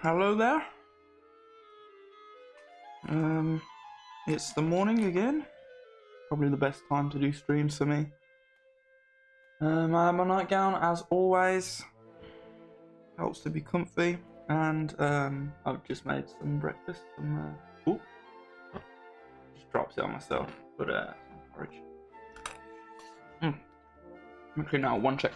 Hello there. It's the morning again. Probably the best time to do streams for me. I have my nightgown as always. Helps to be comfy, and I've just made some breakfast. Just dropped it on myself, but some porridge. Actually, now one check.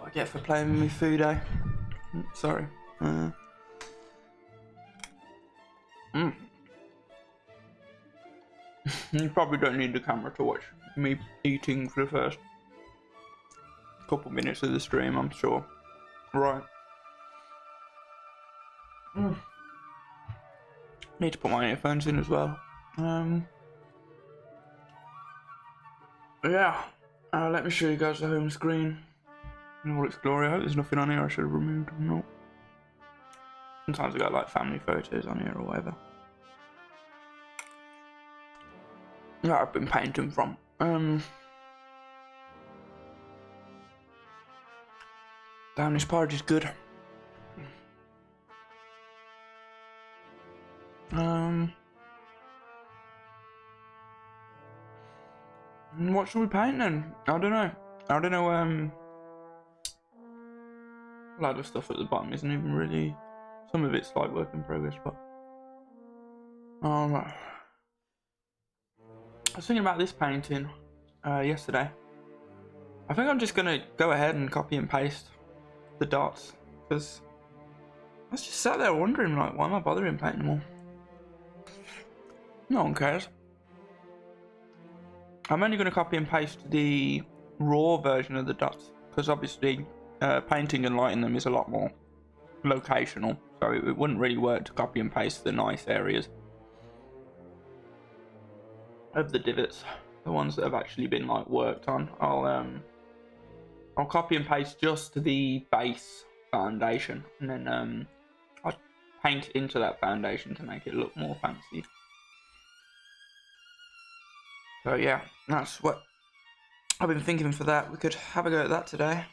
I get for playing with my food, eh? Sorry. You probably don't need the camera to watch me eating for the first couple minutes of the stream, I'm sure. Right. Need to put my earphones in as well. Yeah. Let me show you guys the home screen in all its glory. I hope there's nothing on here I should have removed. No. Sometimes I got like family photos on here or whatever. Yeah, I've been painting from. Damn, this porridge is good. What should we paint then? I don't know. A lot of stuff at the bottom isn't even really. Some of it's like work in progress, but I was thinking about this painting yesterday. I think I'm just gonna go ahead and copy and paste the dots, because I was just sat there wondering, like, why am I bothering painting them all? No one cares. I'm only gonna copy and paste the raw version of the dots, because obviously painting and lighting them is a lot more locational, so it wouldn't really work to copy and paste the nice areas of the divots, the ones that have actually been like worked on. I'll copy and paste just the base foundation, and then I'll paint into that foundation to make it look more fancy. So yeah, that's what I've been thinking for that. We could have a go at that today.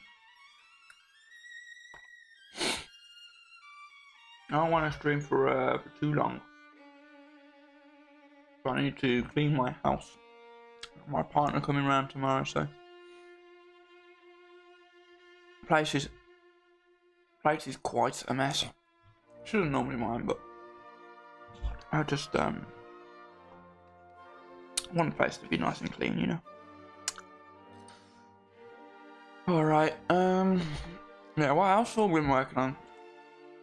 I don't want to stream for too long. So I need to clean my house. My partner coming around tomorrow, so place is quite a mess. Shouldn't normally mind, but I just want the place to be nice and clean, you know. All right. Yeah. What else have we been working on?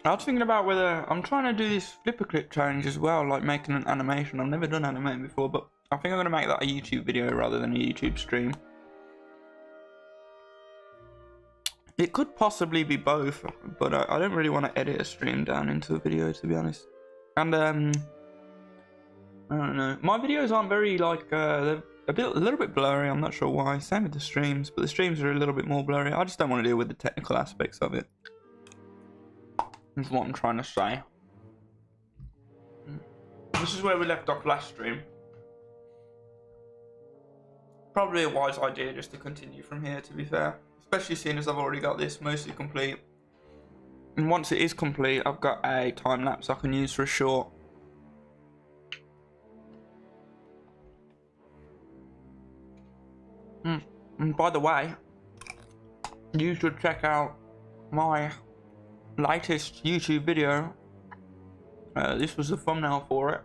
I was thinking about whether I'm trying to do this flipper clip challenge as well, like making an animation. I've never done animating before, but I think I'm gonna make that a YouTube video rather than a YouTube stream. It could possibly be both, but I don't really want to edit a stream down into a video, to be honest. And I don't know. My videos aren't very like they're a little bit blurry. I'm not sure why. Same with the streams, but the streams are a little bit more blurry. I just don't want to deal with the technical aspects of it. Is what I'm trying to say. This is where we left off last stream. Probably a wise idea just to continue from here, to be fair. Especially seeing as I've already got this mostly complete. And once it is complete, I've got a time lapse I can use for a short. And by the way, you should check out my latest YouTube video. This was the thumbnail for it.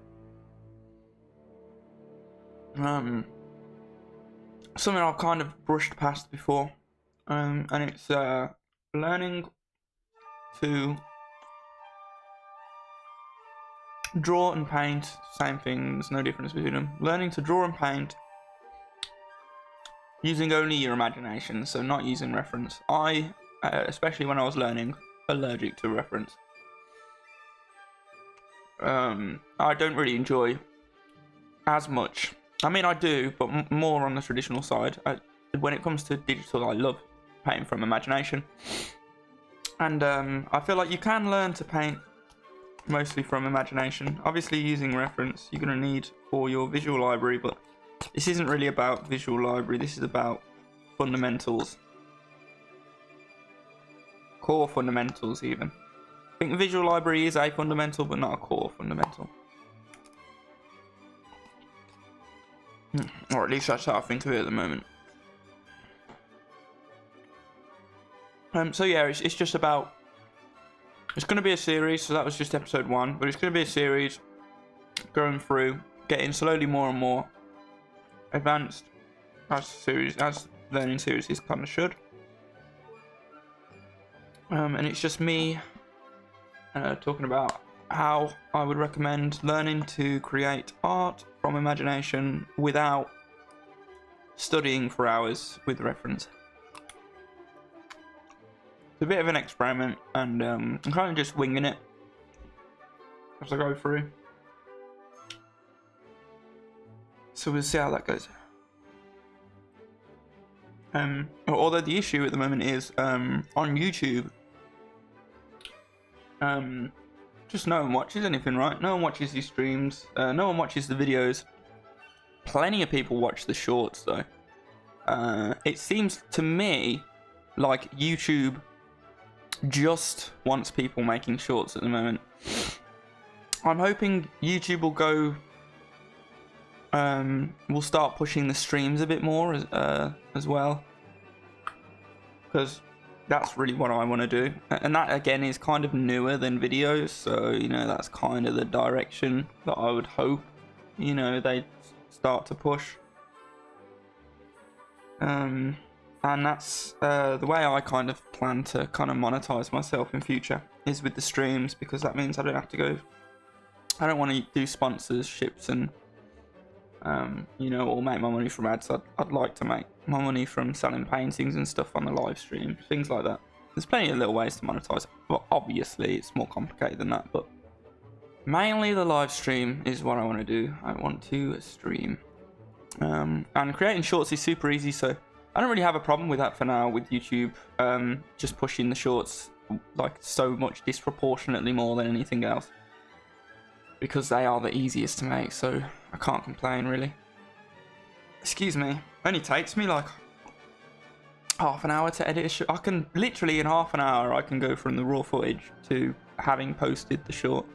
Something I've kind of brushed past before, and it's learning to draw and paint. Same things, no difference between them. Learning to draw and paint using only your imagination, so not using reference. I, especially when I was learning, allergic to reference. I don't really enjoy as much I mean, I do, but more on the traditional side. When it comes to digital, I love painting from imagination. And I feel like you can learn to paint mostly from imagination. Obviously, using reference, you're going to need for your visual library, but this isn't really about visual library. This is about fundamentals. Core fundamentals, even. I think the visual library is a fundamental, but not a core fundamental. Or at least that's how I think of it at the moment. So yeah, it's just about... It's going to be a series, so that was just episode 1. But it's going to be a series going through, getting slowly more and more advanced as learning series kind of should. And it's just me talking about how I would recommend learning to create art from imagination without studying for hours with reference. It's a bit of an experiment, and I'm kind of just winging it as I go through. So we'll see how that goes. Although the issue at the moment is on YouTube, just no one watches anything, right? No one watches these streams. No one watches the videos. Plenty of people watch the shorts, though. It seems to me like YouTube just wants people making shorts at the moment. I'm hoping YouTube will go... we'll start pushing the streams a bit more as well. Because that's really what I want to do. And that, again, is kind of newer than videos. So, you know, that's kind of the direction that I would hope, you know, they start to push. And that's the way I kind of plan to kind of monetize myself in future, is with the streams, because that means I don't have to go... I don't want to do sponsorships and, you know, or make my money from ads. I'd like to make my money from selling paintings and stuff on the live stream, things like that. There's plenty of little ways to monetize, but obviously it's more complicated than that. But mainly the live stream is what I want to do. I want to stream. And creating shorts is super easy, so I don't really have a problem with that for now with YouTube. Just pushing the shorts like so much disproportionately more than anything else, because they are the easiest to make, so I can't complain really. Excuse me. Only takes me like half an hour to edit a short. I can literally, in half an hour, I can go from the raw footage to having posted the short.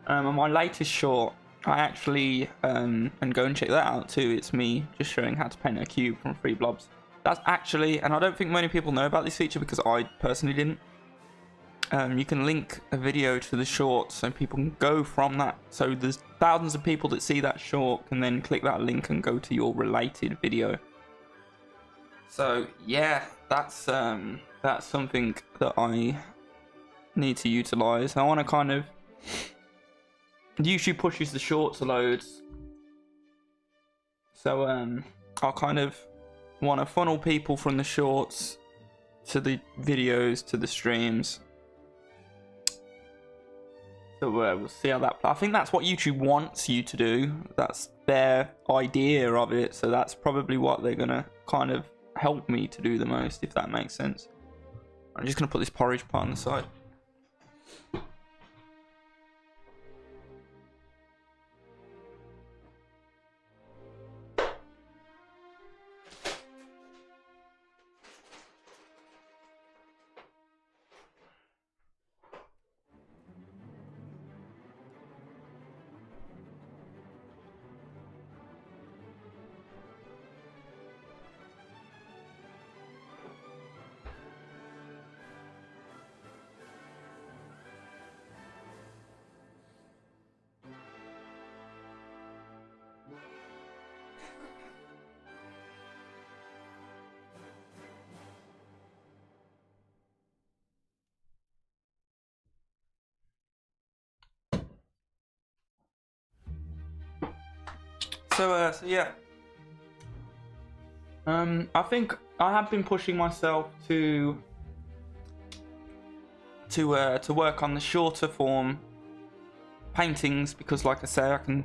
And my latest short, I actually, and go and check that out too. It's me just showing how to paint a cube from 3 blobs. That's actually, and I don't think many people know about this feature because I personally didn't. You can link a video to the short so people can go from that. So there's thousands of people that see that short can then click that link and go to your related video. So yeah, that's something that I need to utilize. I want to kind of... YouTube pushes the shorts loads, so I'll kind of want to funnel people from the shorts to the videos to the streams. So we'll see how that... I think that's what YouTube wants you to do. That's their idea of it. So that's probably what they're going to kind of help me to do the most, if that makes sense. I'm just going to put this porridge pot on the side. So yeah. I think I have been pushing myself to work on the shorter form paintings, because like I say, I can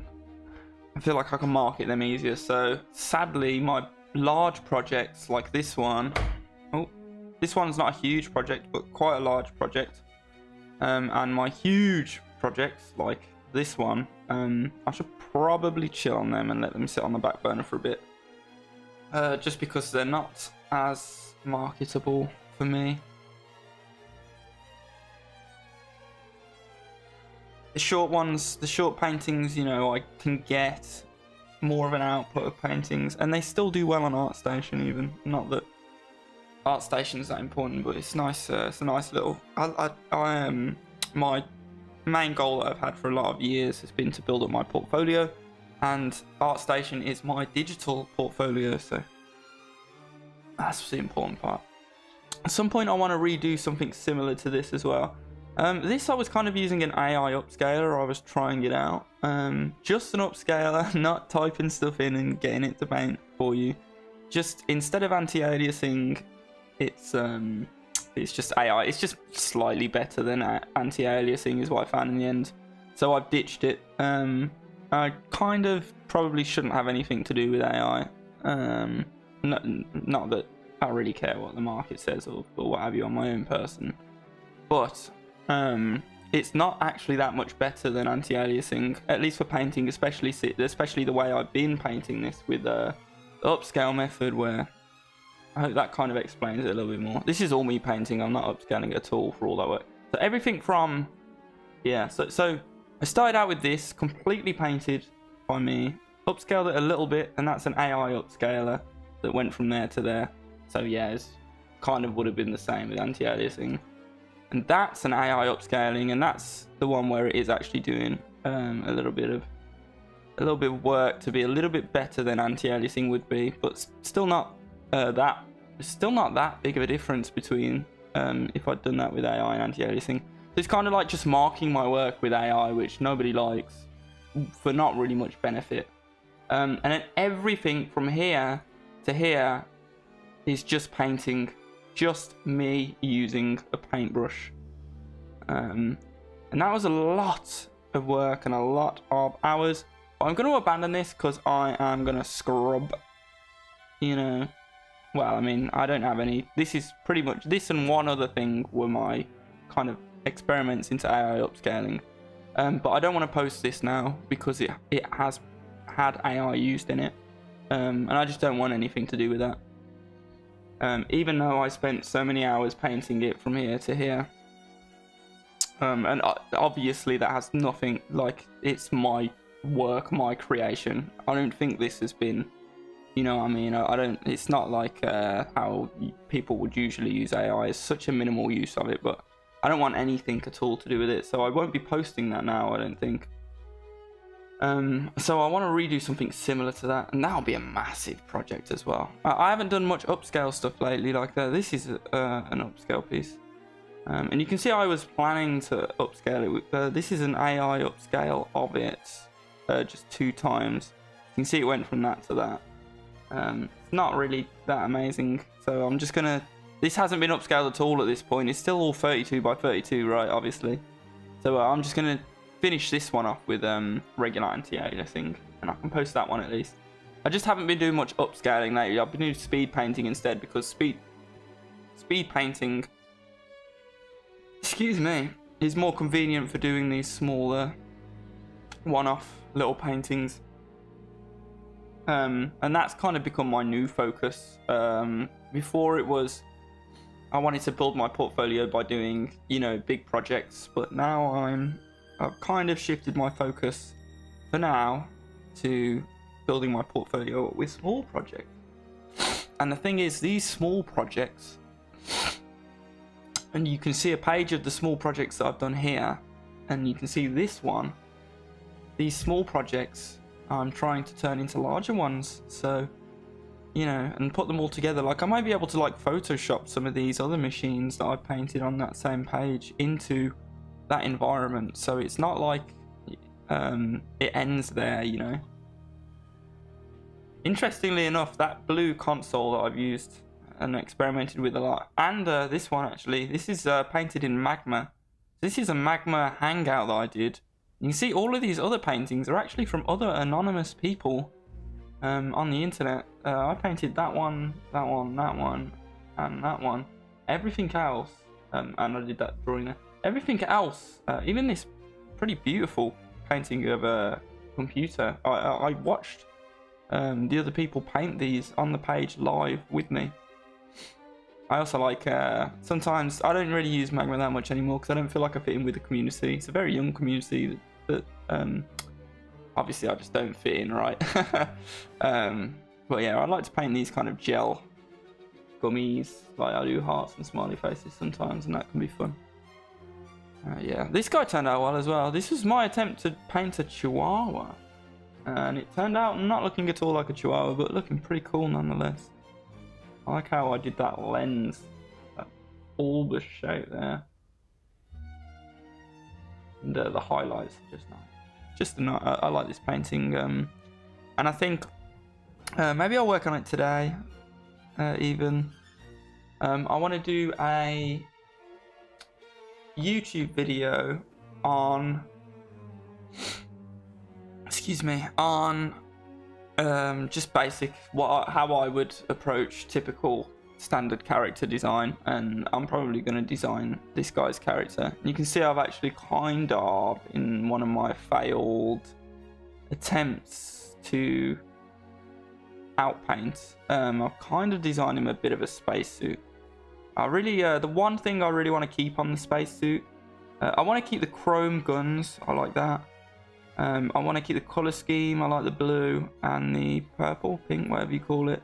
I feel like I can market them easier. So sadly, my large projects like this one, oh, this one's not a huge project, but quite a large project. And my huge projects like this one, I should probably chill on them and let them sit on the back burner for a bit. Just because they're not as marketable for me. The short ones, the short paintings, you know, I can get more of an output of paintings, and they still do well on ArtStation even. Not that ArtStation is that important, but it's nice. It's a nice little. My main goal that I've had for a lot of years has been to build up my portfolio, and ArtStation is my digital portfolio, so that's the important part. At some point, I want to redo something similar to this as well. This I was kind of using an AI upscaler. I was trying it out. Just an upscaler, not typing stuff in and getting it to paint for you. Just instead of anti-aliasing, it's just AI. It's just slightly better than anti-aliasing is what I found in the end. So I've ditched it. I kind of probably shouldn't have anything to do with AI. Not that I really care what the market says or what have you on my own person, but it's not actually that much better than anti-aliasing, at least for painting, especially the way I've been painting this with the upscale method, where I hope that kind of explains it a little bit more. This is all me painting. I'm not upscaling at all for all that work. So everything from, yeah, so I started out with this completely painted by me, upscaled it a little bit, and that's an AI upscaler that went from there to there. So yeah, it's kind of would have been the same with anti-aliasing. And that's an AI upscaling, and that's the one where it is actually doing a little bit of work to be a little bit better than anti-aliasing would be, but still not that big of a difference between if I'd done that with AI and anti-aliasing. So it's kind of like just marking my work with AI, which nobody likes, for not really much benefit. And then everything from here to here is just painting. Just me using a paintbrush, and that was a lot of work and a lot of hours, but I'm going to abandon this because I am going to scrub, you know. Well, I mean, I don't have any. This is pretty much, this and one other thing were my kind of experiments into AI upscaling, but I don't want to post this now because it has had AI used in it, and I just don't want anything to do with that. Even though I spent so many hours painting it from here to here. And obviously that has nothing, like, it's my work, my creation. I don't think this has been, you know what I mean? I don't, it's not like how people would usually use AI. It's such a minimal use of it, but I don't want anything at all to do with it. So I won't be posting that now, I don't think. So I want to redo something similar to that, and that'll be a massive project as well. I haven't done much upscale stuff lately, like this is an upscale piece. And you can see I was planning to upscale it. This is an AI upscale of it, just 2 times. You can see it went from that to that. It's not really that amazing, so I'm just gonna, this hasn't been upscaled at all at this point. It's still all 32 by 32, right, obviously. So I'm just gonna finish this one off with regular anti-aliasing, and I can post that one at least. I just haven't been doing much upscaling lately. I've been doing speed painting instead, because speed painting, excuse me, is more convenient for doing these smaller one-off little paintings. And that's kind of become my new focus. Before it was, I wanted to build my portfolio by doing, you know, big projects, but now I've kind of shifted my focus for now to building my portfolio with small projects. And the thing is, these small projects, and you can see a page of the small projects that I've done here, and you can see this one. These small projects I'm trying to turn into larger ones, so, you know, and put them all together. Like, I might be able to, like, Photoshop some of these other machines that I painted on that same page into that environment, so it's not like it ends there, you know. Interestingly enough, that blue console that I've used and experimented with a lot, and this one actually, this is painted in magma. This is a magma hangout that I did You can see all of these other paintings are actually from other anonymous people on the internet. I painted that one, that one, that one, and that one. Everything else, and I did that drawing there. Everything else, even this pretty beautiful painting of a computer, I watched the other people paint these on the page live with me. I also like, sometimes I don't really use Magma that much anymore because I don't feel like I fit in with the community. It's a very young community that obviously I just don't fit in, right? But yeah, I like to paint these kind of gel gummies. Like I do hearts and smiley faces sometimes, and that can be fun. Yeah, this guy turned out well as well. This was my attempt to paint a chihuahua, and it turned out not looking at all like a chihuahua, but looking pretty cool nonetheless. I like how I did that lens, that bulbous shape there, and the highlights are just nice. Just I like this painting, and I think maybe I'll work on it today. Even I want to do a YouTube video on, excuse me, on just basic how I would approach typical standard character design, and I'm probably going to design this guy's character. You can see I've actually kind of, in one of my failed attempts to outpaint, I've kind of designed him a bit of a spacesuit. I really, the one thing I really want to keep on the spacesuit, I want to keep the chrome guns. I like that. I want to keep the color scheme. I like the blue and the purple, pink, whatever you call it.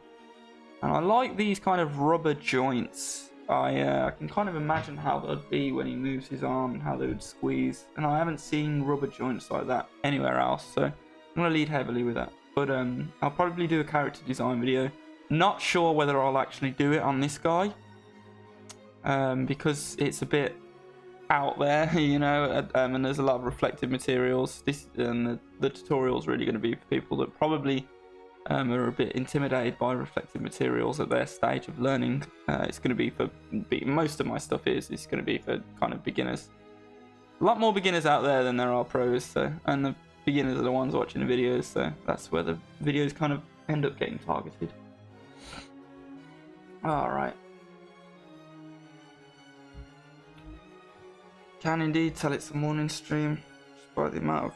And I like these kind of rubber joints. I can kind of imagine how they'd be when he moves his arm and how they would squeeze. And I haven't seen rubber joints like that anywhere else, so I'm going to lead heavily with that. But I'll probably do a character design video. Not sure whether I'll actually do it on this guy, because it's a bit out there, you know, and there's a lot of reflective materials. This the tutorial is really going to be for people that probably are a bit intimidated by reflective materials at their stage of learning. It's going to be for most of my stuff is going to be for kind of beginners. A lot more beginners out there than there are pros, so, and the beginners are the ones watching the videos, so that's where the videos kind of end up getting targeted. Alright. Can indeed tell it's a morning stream, just by the amount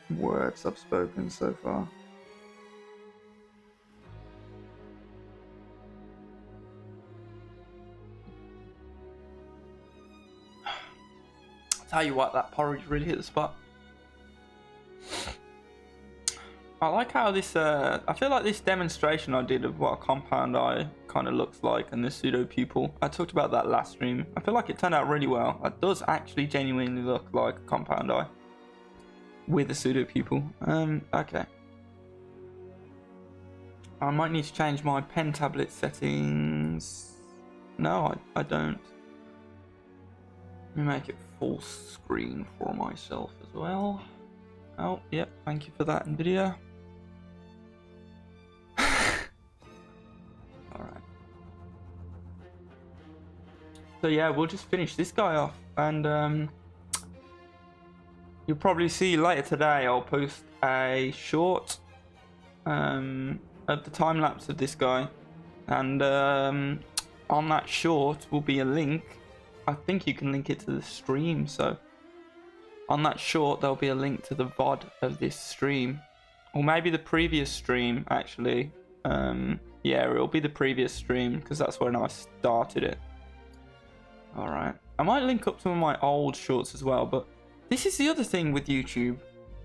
of words I've spoken so far. Tell you what, that porridge really hit the spot. I like how this, I feel like this demonstration I did of what a compound eye kind of looks like and the pseudo pupil, I talked about that last stream. I feel like it turned out really well. It does actually genuinely look like a compound eye with a pseudo pupil. Okay. I might need to change my pen tablet settings. No, I don't. Let me make it full screen for myself as well. Oh, yep, thank you for that, NVIDIA. Alright. So yeah, we'll just finish this guy off, and you'll probably see later today I'll post a short of the time-lapse of this guy, and on that short will be a link. I think you can link it to the stream, so on that short there'll be a link to the VOD of this stream, or maybe the previous stream actually. Yeah, it'll be the previous stream because that's when I started it. Alright, I might link up some of my old shorts as well, but this is the other thing with YouTube.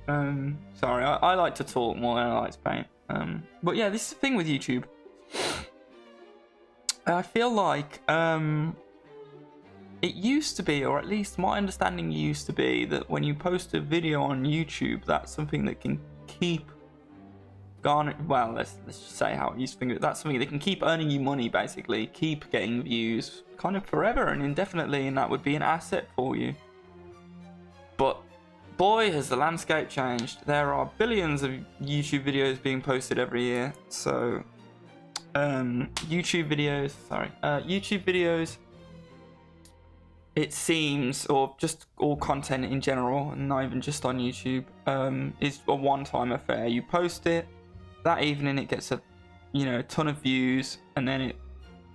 Sorry, I like to talk more than I like to paint. But yeah, this is the thing with YouTube. I feel like it used to be, or at least my understanding used to be, that when you post a video on YouTube, that's something that can keep well, let's just say how it used to think. That's something that can keep earning you money, basically, keep getting views kind of forever and indefinitely, and that would be an asset for you. But boy, has the landscape changed. There are billions of YouTube videos being posted every year, so YouTube videos it seems, or just all content in general, and not even just on YouTube, is a one-time affair. You post it, that evening it gets a ton of views, and then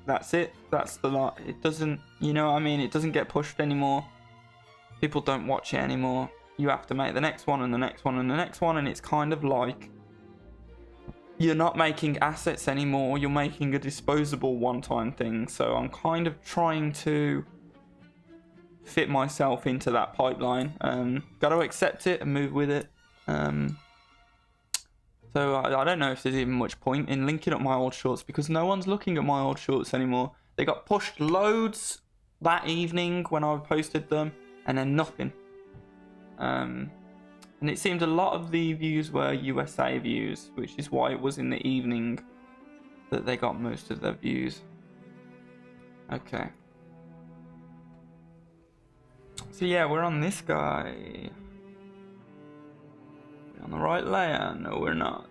that's it. That's the lot. It doesn't, you know what I mean? It doesn't get pushed anymore. People don't watch it anymore. You have to make the next one and the next one and the next one, and it's kind of like you're not making assets anymore. You're making a disposable one-time thing. So I'm kind of trying to fit myself into that pipeline. Got to accept it and move with it. So I don't know if there's even much point in linking up my old shorts, because no one's looking at my old shorts anymore. They got pushed loads that evening when I posted them, and then nothing. And it seemed a lot of the views were USA views, which is why it was in the evening that they got most of their views. Okay. So yeah, we're on this guy. We're on the right layer? No, we're not.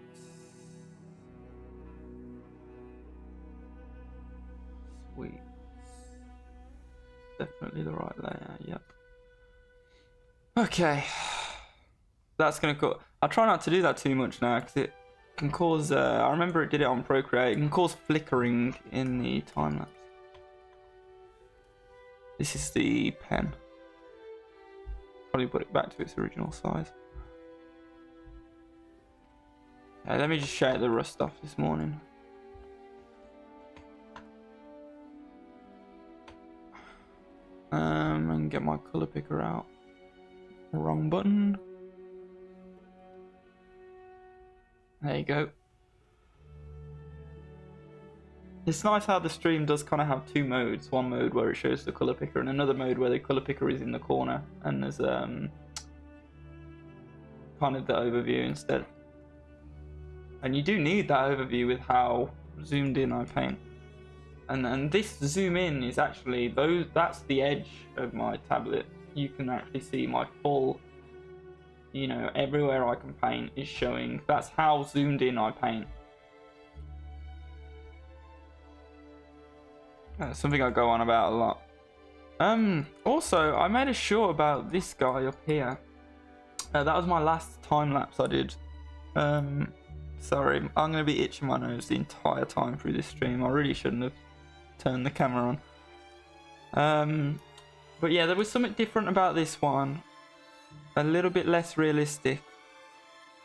Sweet. Definitely the right layer, yep. Okay. That's gonna go. I'll try not to do that too much now, because it can cause, I remember it did it on Procreate, it can cause flickering in the time-lapse. This is the pen. Probably put it back to its original size. Okay, let me just shake the rust off this morning. And get my colour picker out. Wrong button. There you go. It's nice how the stream does kind of have two modes. One mode where it shows the colour picker, and another mode where the colour picker is in the corner, and there's kind of the overview instead. And you do need that overview with how zoomed in I paint. And this zoom in is actually that's the edge of my tablet. You can actually see my full, everywhere I can paint is showing. That's how zoomed in I paint. That's something I go on about a lot. Also, I made a short about this guy up here. That was my last time lapse I did. Sorry, I'm going to be itching my nose the entire time through this stream. I really shouldn't have turned the camera on. But yeah, there was something different about this one. A little bit less realistic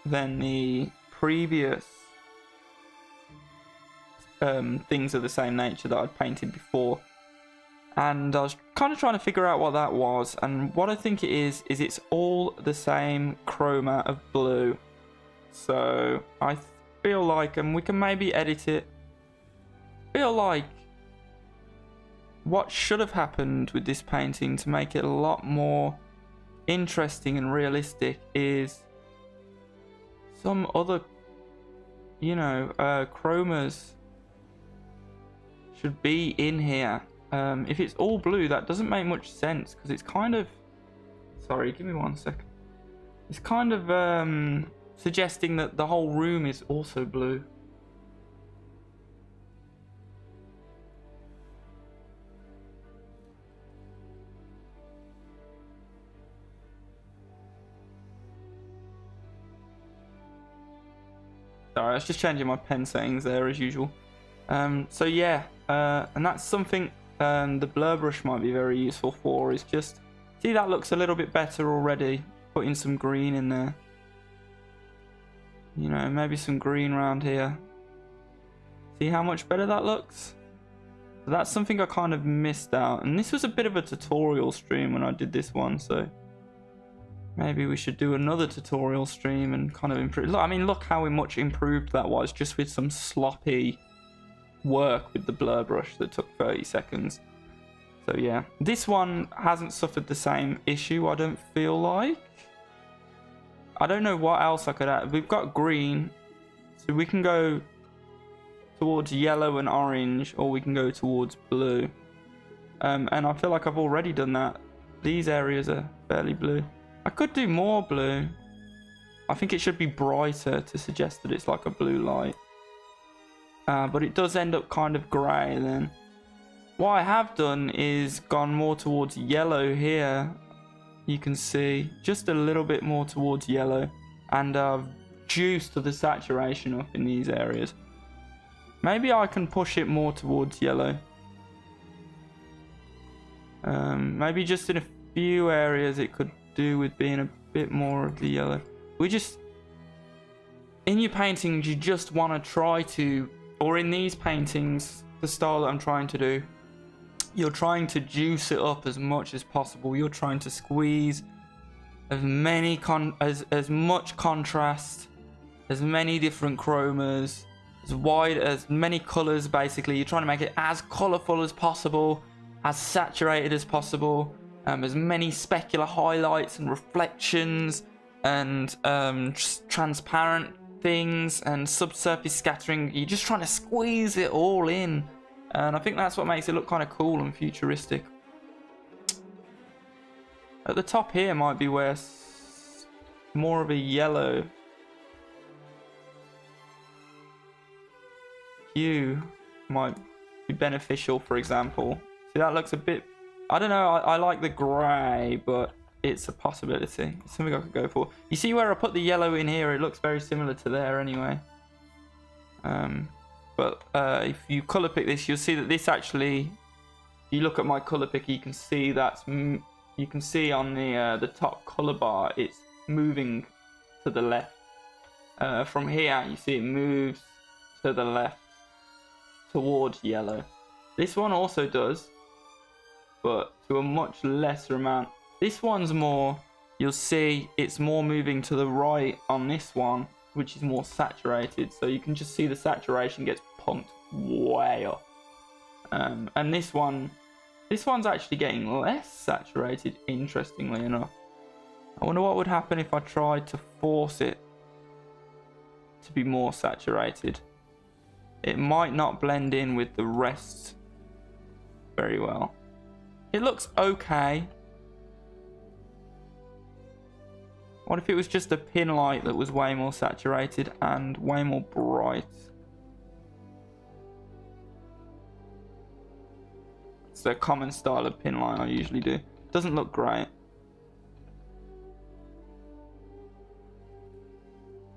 than the previous things of the same nature that I'd painted before. And I was kind of trying to figure out what that was. And what I think it is it's all the same chroma of blue. So I feel like, and we can maybe edit it, feel like what should have happened with this painting to make it a lot more interesting and realistic is some other, chromas should be in here. If it's all blue, that doesn't make much sense, because it's kind of, sorry, give me 1 second. It's kind of suggesting that the whole room is also blue. Sorry, I was just changing my pen settings there as usual. So yeah, and that's something the blur brush might be very useful for, is just, see, that looks a little bit better already. Putting some green in there. Maybe some green around here. See how much better that looks? So that's something I kind of missed out. And this was a bit of a tutorial stream when I did this one, so maybe we should do another tutorial stream and kind of improve. Look, I mean, look how much improved that was just with some sloppy work with the blur brush that took 30 seconds. So yeah, this one hasn't suffered the same issue, I don't feel like. I don't know what else I could add. We've got green, so we can go towards yellow and orange, or we can go towards blue. And I feel like I've already done that. These areas are fairly blue. I could do more blue. I think it should be brighter to suggest that it's like a blue light. But it does end up kind of grey then. What I have done is gone more towards yellow here. You can see just a little bit more towards yellow, and I've juiced the saturation up in these areas. Maybe I can push it more towards yellow. Maybe just in a few areas it could do with being a bit more of the yellow. In your paintings, you just want to try to, or in these paintings, the style that I'm trying to do, you're trying to juice it up as much as possible. You're trying to squeeze as much contrast, as many different chromas, as many colors. Basically, you're trying to make it as colorful as possible, as saturated as possible, as many specular highlights and reflections, and just transparent things and subsurface scattering. You're just trying to squeeze it all in, and I think that's what makes it look kind of cool and futuristic. At the top here might be where more of a yellow hue might be beneficial, for example. See, that looks a bit, I don't know, I like the grey, but it's a possibility. It's something I could go for. You see where I put the yellow in here, it looks very similar to there anyway. But if you colour pick this, you'll see that this actually, if you look at my colour picker, you can see you can see on the top colour bar, it's moving to the left. From here, you see it moves to the left towards yellow. This one also does, but to a much lesser amount. This one's more, you'll see it's more moving to the right on this one, which is more saturated. So you can just see the saturation gets pumped way up. And this one's actually getting less saturated, interestingly enough. I wonder what would happen if I tried to force it to be more saturated. It might not blend in with the rest very well. It looks okay. What if it was just a pin light that was way more saturated and way more bright? It's a common style of pin light I usually do. Doesn't look great.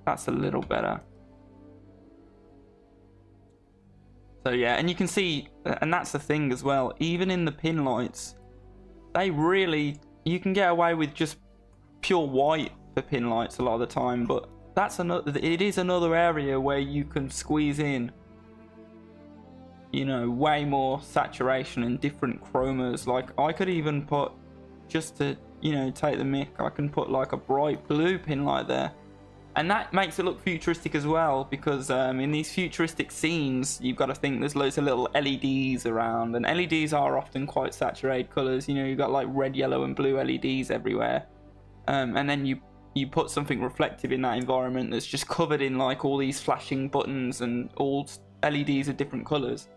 That's a little better. So yeah, and you can see, and that's the thing as well, even in the pin lights, you can get away with just pure white for pin lights a lot of the time, but it is another area where you can squeeze in, you know, way more saturation and different chromas. Like I could even put, just to, you know, take the mick, I can put like a bright blue pin light there, and that makes it look futuristic as well, because in these futuristic scenes, you've got to think there's loads of little LEDs around, and LEDs are often quite saturated colors. You know, you've got like red, yellow and blue LEDs everywhere. And then you put something reflective in that environment that's just covered in like all these flashing buttons and all LEDs of different colors.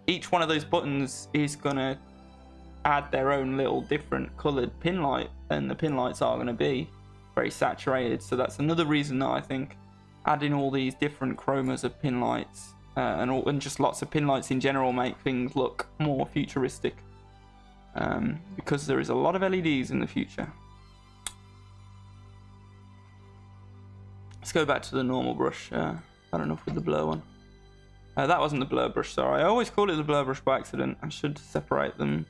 Each one of those buttons is gonna add their own little different colored pin light, and the pin lights are gonna be very saturated. So that's another reason that I think adding all these different chromas of pin lights and just lots of pin lights in general make things look more futuristic, because there is a lot of LEDs in the future. Let's go back to the normal brush. I don't know if with the blur one. That wasn't the blur brush, sorry. I always call it the blur brush by accident. I should separate them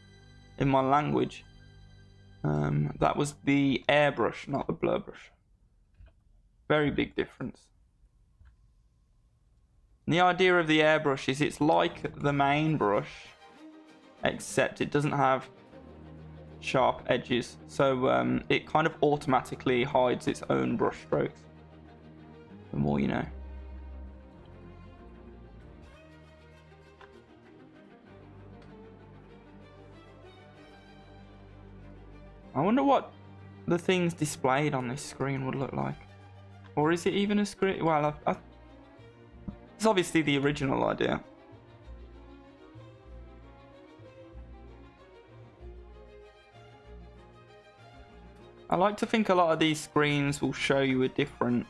in my language. That was the airbrush, not the blur brush. Very big difference. And the idea of the airbrush is it's like the main brush, except it doesn't have sharp edges. So it kind of automatically hides its own brush strokes. The more you know. I wonder what the things displayed on this screen would look like. Or is it even a screen? Well, it's obviously the original idea. I like to think a lot of these screens will show you a different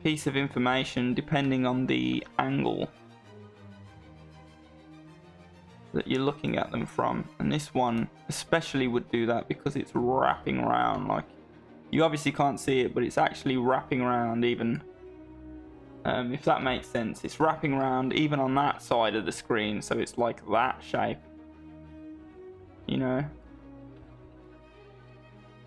piece of information depending on the angle that you're looking at them from. And this one especially would do that because it's wrapping around. Like, you obviously can't see it, but it's actually wrapping around even, if that makes sense. It's wrapping around even on that side of the screen, so it's like that shape, you know.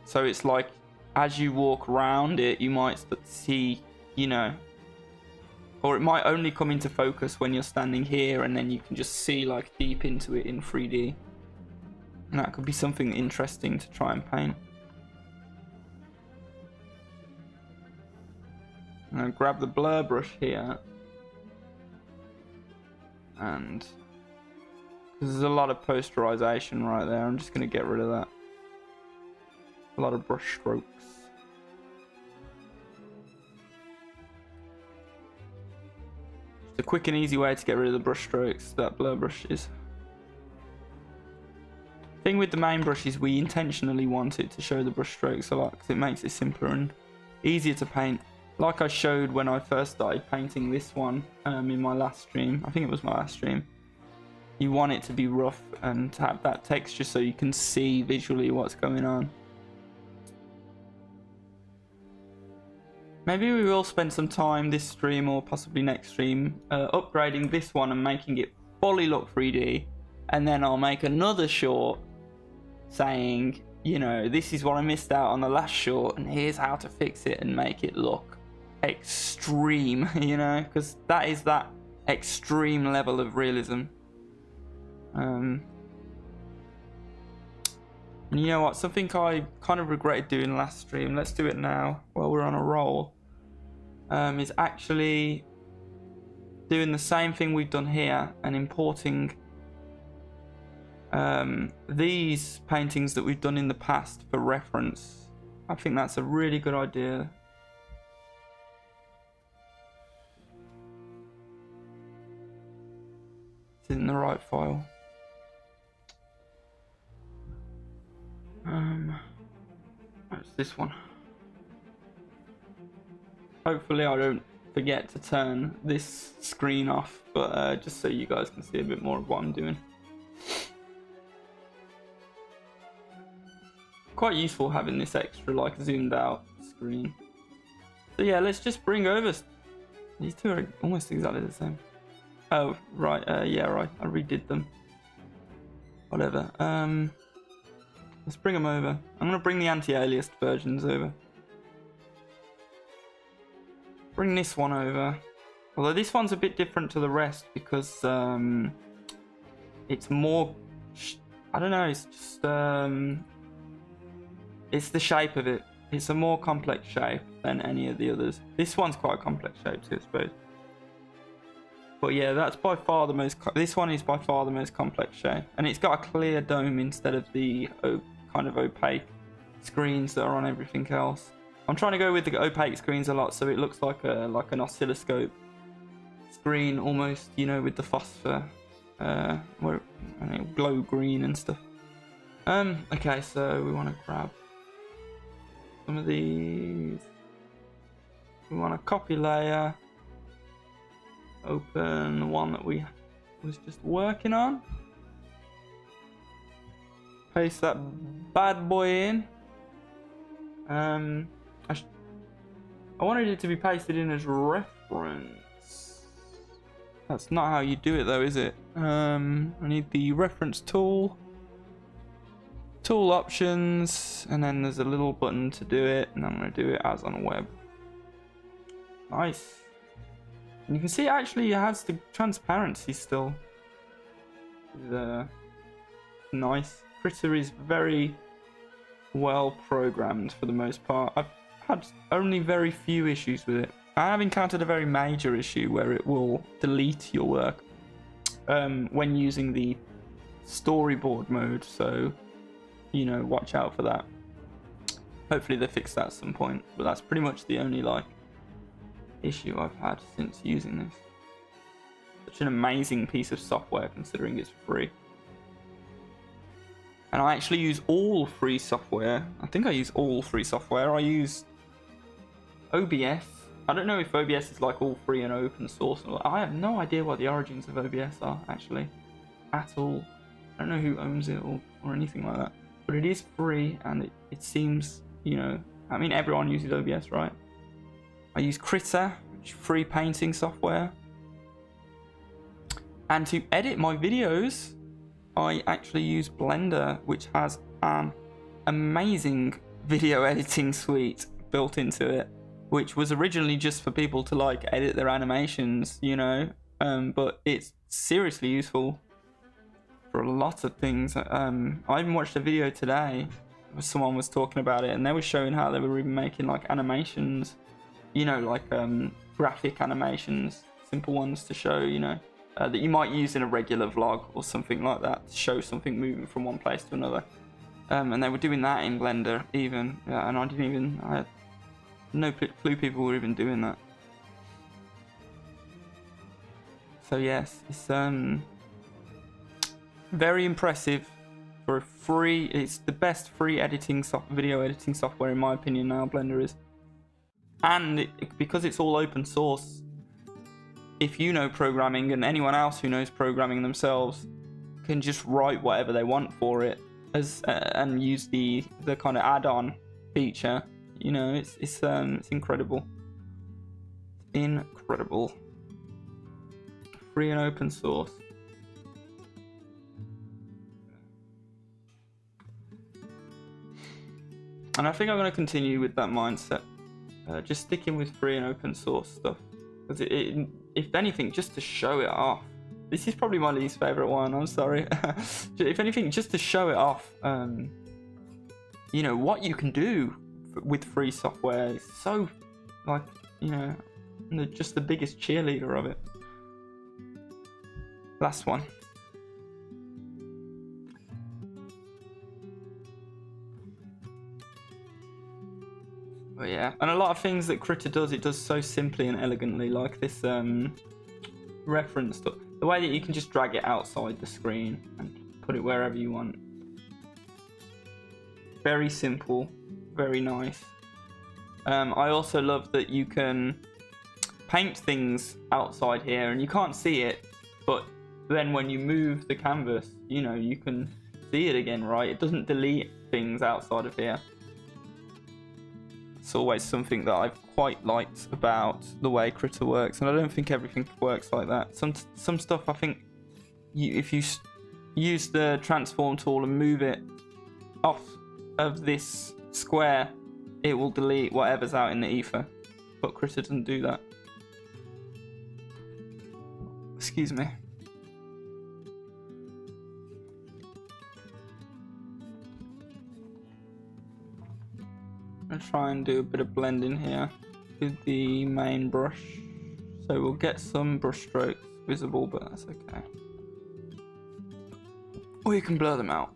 So it's like as you walk around it, you might see, you know, or it might only come into focus when you're standing here, and then you can just see like deep into it in 3D. And that could be something interesting to try and paint. I'm going to grab the blur brush here, and there's a lot of posterization right there. I'm just going to get rid of that. A lot of brush strokes. Just a quick and easy way to get rid of the brush strokes, that blur brush is. Thing with the main brush is we intentionally want it to show the brush strokes a lot because it makes it simpler and easier to paint. Like I showed when I first started painting this one in my last stream. I think it was my last stream. You want it to be rough and to have that texture so you can see visually what's going on. Maybe we will spend some time this stream or possibly next stream upgrading this one and making it fully look 3D. And then I'll make another short saying, you know, this is what I missed out on the last short and here's how to fix it and make it look extreme, you know, because that is that extreme level of realism. And you know what, something I kind of regretted doing last stream, let's do it now while we're on a roll, is actually doing the same thing we've done here and importing these paintings that we've done in the past for reference. I think that's a really good idea. It's in the right file. It's this one. Hopefully I don't forget to turn this screen off, but just so you guys can see a bit more of what I'm doing. Quite useful having this extra like zoomed out screen. So yeah, let's just bring over. These two are almost exactly the same. Oh right, yeah right, I redid them. Whatever. Let's bring them over. I'm gonna bring the anti-aliased versions over. Bring this one over. Although this one's a bit different to the rest because it's more, I don't know, it's just it's the shape of it. It's a more complex shape than any of the others. This one's quite a complex shape too, I suppose. But yeah, that's by far the most, this one is by far the most complex shape. And it's got a clear dome instead of the kind of opaque screens that are on everything else. I'm trying to go with the opaque screens a lot so it looks like an oscilloscope screen almost, you know, with the phosphor, where it glow green and stuff. Okay, so we want to grab some of these. We want a copy layer. Open the one that we was just working on. Paste that bad boy in. I wanted it to be pasted in as reference. That's not how you do it though, is it? I need the reference tool. Tool options, and then there's a little button to do it, and I'm going to do it as on a web. Nice. And you can see actually it has the transparency still. Nice. Critter is very well programmed for the most part. I've had only very few issues with it. I have encountered a very major issue where it will delete your work when using the storyboard mode, so you know, watch out for that. Hopefully they fix that at some point, but that's pretty much the only like issue I've had since using this. Such an amazing piece of software considering it's free. And I actually use all free software. I think I use all free software. I use OBS. I don't know if OBS is like all free and open source. I have no idea what the origins of OBS are actually, at all. I don't know who owns it or anything like that, but it is free, and it seems, you know, I mean, everyone uses OBS, right? I use Krita, which is free painting software. And to edit my videos, I actually use Blender, which has an amazing video editing suite built into it, which was originally just for people to like edit their animations, you know, but it's seriously useful for a lot of things. I even watched a video today where someone was talking about it, and they were showing how they were even making like animations, you know, like graphic animations, simple ones to show, you know, that you might use in a regular vlog or something like that to show something moving from one place to another. And they were doing that in Blender even, and I had no clue people were even doing that. So yes, it's very impressive for a free. It's the best free video editing software in my opinion now, Blender is. And because it's all open source, if you know programming, and anyone else who knows programming themselves can just write whatever they want for it as and use the kind of add-on feature. You know, it's incredible. Incredible. Free and open source. And I think I'm going to continue with that mindset. Just sticking with free and open source stuff. Because if anything, just to show it off. This is probably my least favorite one, I'm sorry. If anything, just to show it off, you know, what you can do with free software is so, like, you know, just the biggest cheerleader of it. Last one. But yeah, and a lot of things that Krita does, it does so simply and elegantly, like this reference stuff. The way that you can just drag it outside the screen and put it wherever you want. Very simple, very nice. I also love that you can paint things outside here and you can't see it, but then when you move the canvas, you know, you can see it again, right? It doesn't delete things outside of here. It's always something that I've quite liked about the way Krita works, and I don't think everything works like that. Some stuff I think if you use the transform tool and move it off of this square, it will delete whatever's out in the ether, but Krita doesn't do that. Excuse me. I'll try and do a bit of blending here with the main brush, so we'll get some brush strokes visible, but that's okay. Or you can blur them out.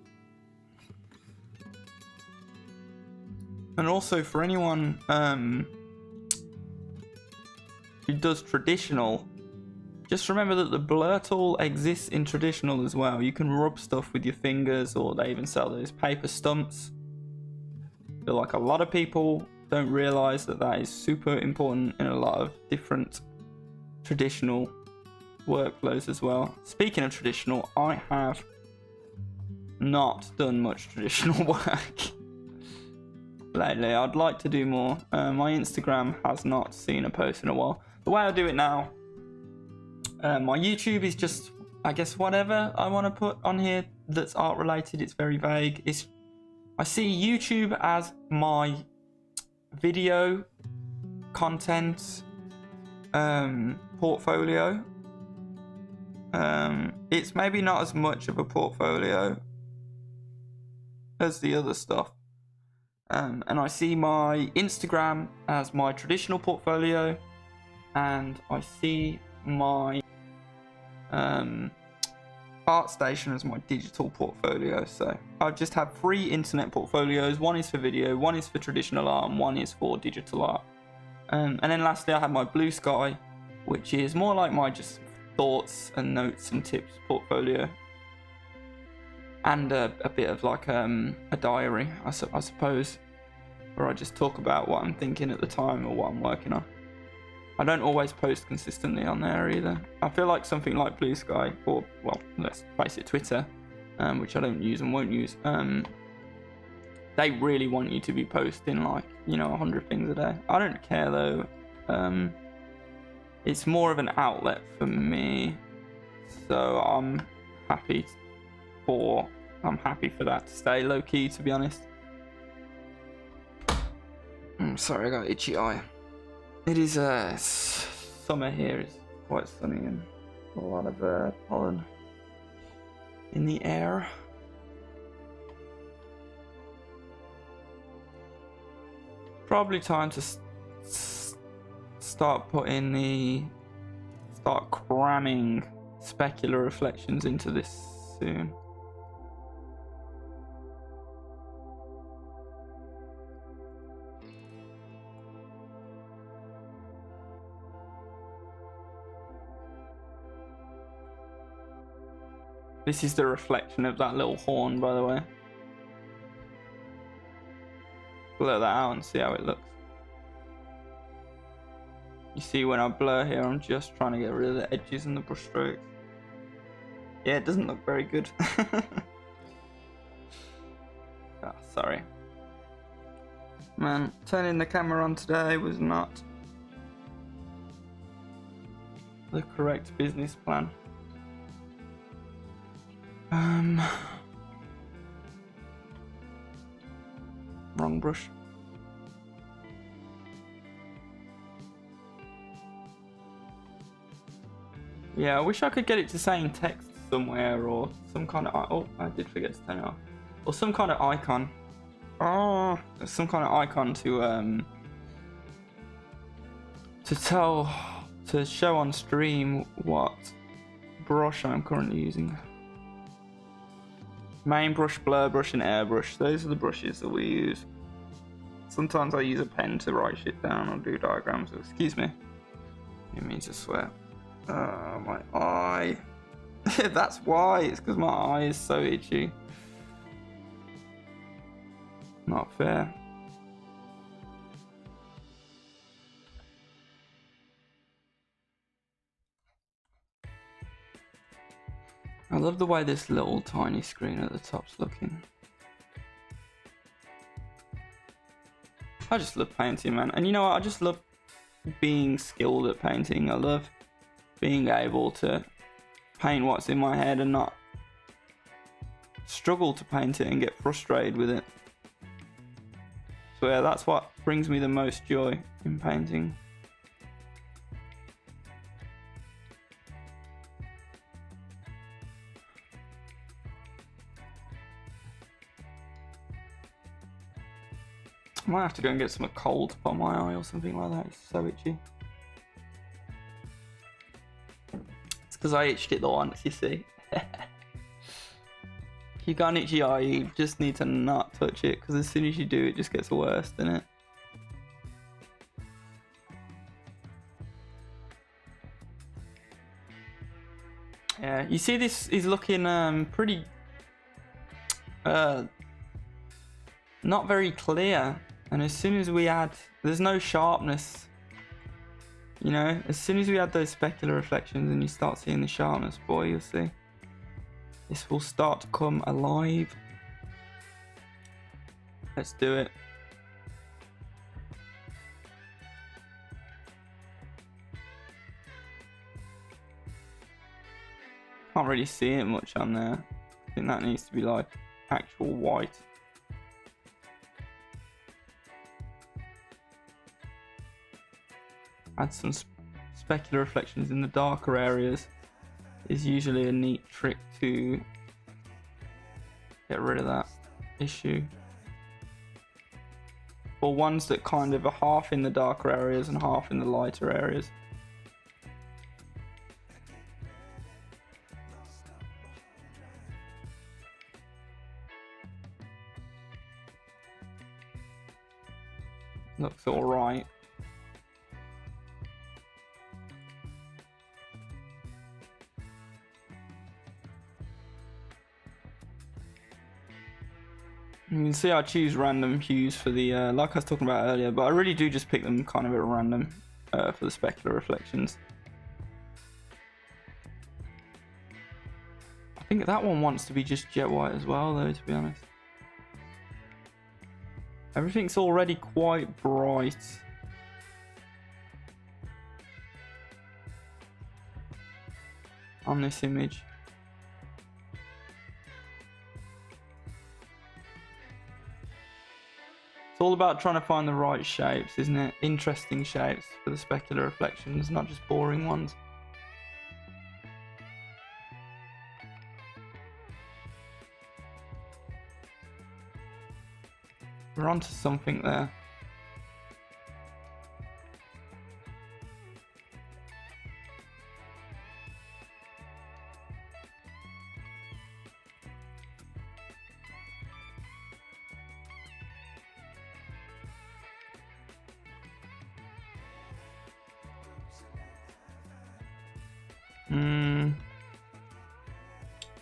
And also for anyone who does traditional, just remember that the blur tool exists in traditional as well. You can rub stuff with your fingers, or they even sell those paper stumps. But like, a lot of people don't realize that that is super important in a lot of different traditional workflows as well. Speaking of traditional, I have not done much traditional work lately. I'd like to do more. My Instagram has not seen a post in a while. The way I do it now, my YouTube is just, I guess, whatever I want to put on here that's art related. It's very vague. I see YouTube as my video content portfolio. It's maybe not as much of a portfolio as the other stuff. And I see my Instagram as my traditional portfolio, and I see my ArtStation as my digital portfolio. So I just have 3 internet portfolios. One is for video, one is for traditional art, and one is for digital art. And then lastly, I have my Blue Sky, which is more like my just thoughts and notes and tips portfolio, and a bit of like a diary, I suppose, where I just talk about what I'm thinking at the time or what I'm working on. I don't always post consistently on there either. I feel like something like Blue Sky, or, well, let's face it, Twitter, which I don't use and won't use, they really want you to be posting like, you know, 100 things a day. I don't care though. It's more of an outlet for me, so I'm happy for that to stay low key, to be honest. I'm sorry, I got an itchy eye. It is summer here. It's quite sunny and a lot of pollen in the air. Probably time to start cramming specular reflections into this soon. This is the reflection of that little horn, by the way. Blur that out and see how it looks. You see, when I blur here, I'm just trying to get rid of the edges and the brush strokes. Yeah, it doesn't look very good. Ah, sorry. Man, turning the camera on today was not the correct business plan. Wrong brush. Yeah, I wish I could get it to saying text somewhere or some kind of... Oh, I did forget to turn it off. Or some kind of icon. Oh, some kind of icon to show on stream what brush I'm currently using. Main brush, blur brush, and airbrush. Those are the brushes that we use. Sometimes I use a pen to write shit down or do diagrams. Excuse me. It means to swear. My eye. That's why. It's because my eye is so itchy. Not fair. I love the way this little tiny screen at the top's looking. I just love painting, man. And you know what? I just love being skilled at painting. I love being able to paint what's in my head and not struggle to paint it and get frustrated with it. So yeah, that's what brings me the most joy in painting. I might have to go and get some cold on my eye or something like that. It's so itchy. It's because I itched it the once, you see. If you got an itchy eye, you just need to not touch it, because as soon as you do, it just gets worse, doesn't it? Yeah, you see this is looking pretty not very clear. And as soon as we add, there's no sharpness, you know, as soon as we add those specular reflections and you start seeing the sharpness, boy, you'll see. This will start to come alive. Let's do it. Can't really see it much on there. I think that needs to be like actual white. Add some specular reflections in the darker areas is usually a neat trick to get rid of that issue. Or ones that kind of are half in the darker areas and half in the lighter areas. Looks all right. You can see I choose random hues for the, like I was talking about earlier, but I really do just pick them kind of at random for the specular reflections. I think that one wants to be just jet white as well, though, to be honest. Everything's already quite bright. On this image. It's all about trying to find the right shapes, isn't it? Interesting shapes for the specular reflections, not just boring ones. We're onto something there.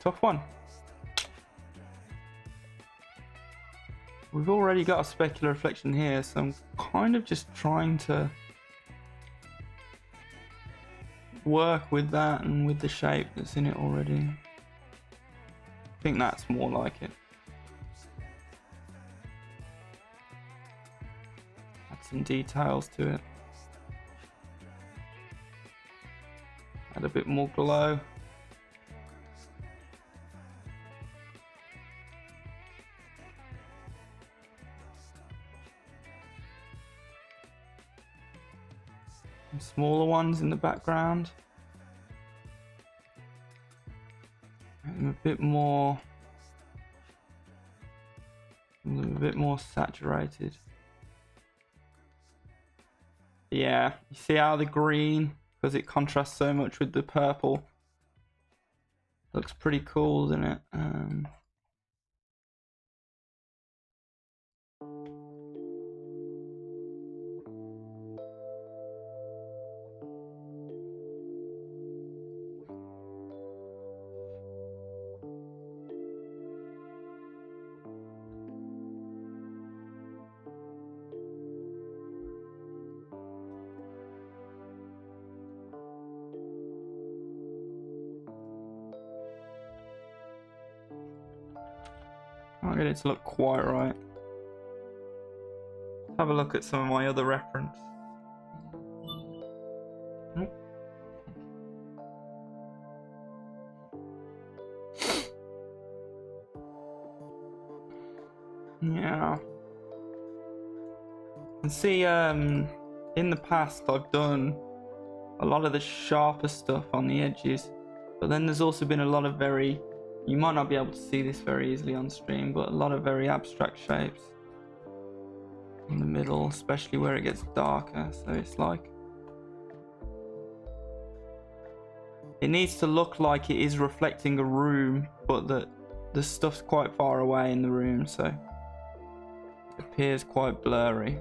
Tough one. We've already got a specular reflection here, so I'm kind of just trying to work with that and with the shape that's in it already. I think that's more like it. Add some details to it. Add a bit more glow. Some smaller ones in the background. And a bit more saturated. Yeah, you see how the green, because it contrasts so much with the purple, looks pretty cool, doesn't it? Can't get it to look quite right. Let's have a look at some of my other reference. Yeah. And see, in the past I've done a lot of the sharper stuff on the edges, but then there's also been a lot of very, you might not be able to see this very easily on stream, but a lot of very abstract shapes in the middle, especially where it gets darker. So it's like, it needs to look like it is reflecting a room, but that the stuff's quite far away in the room, so it appears quite blurry.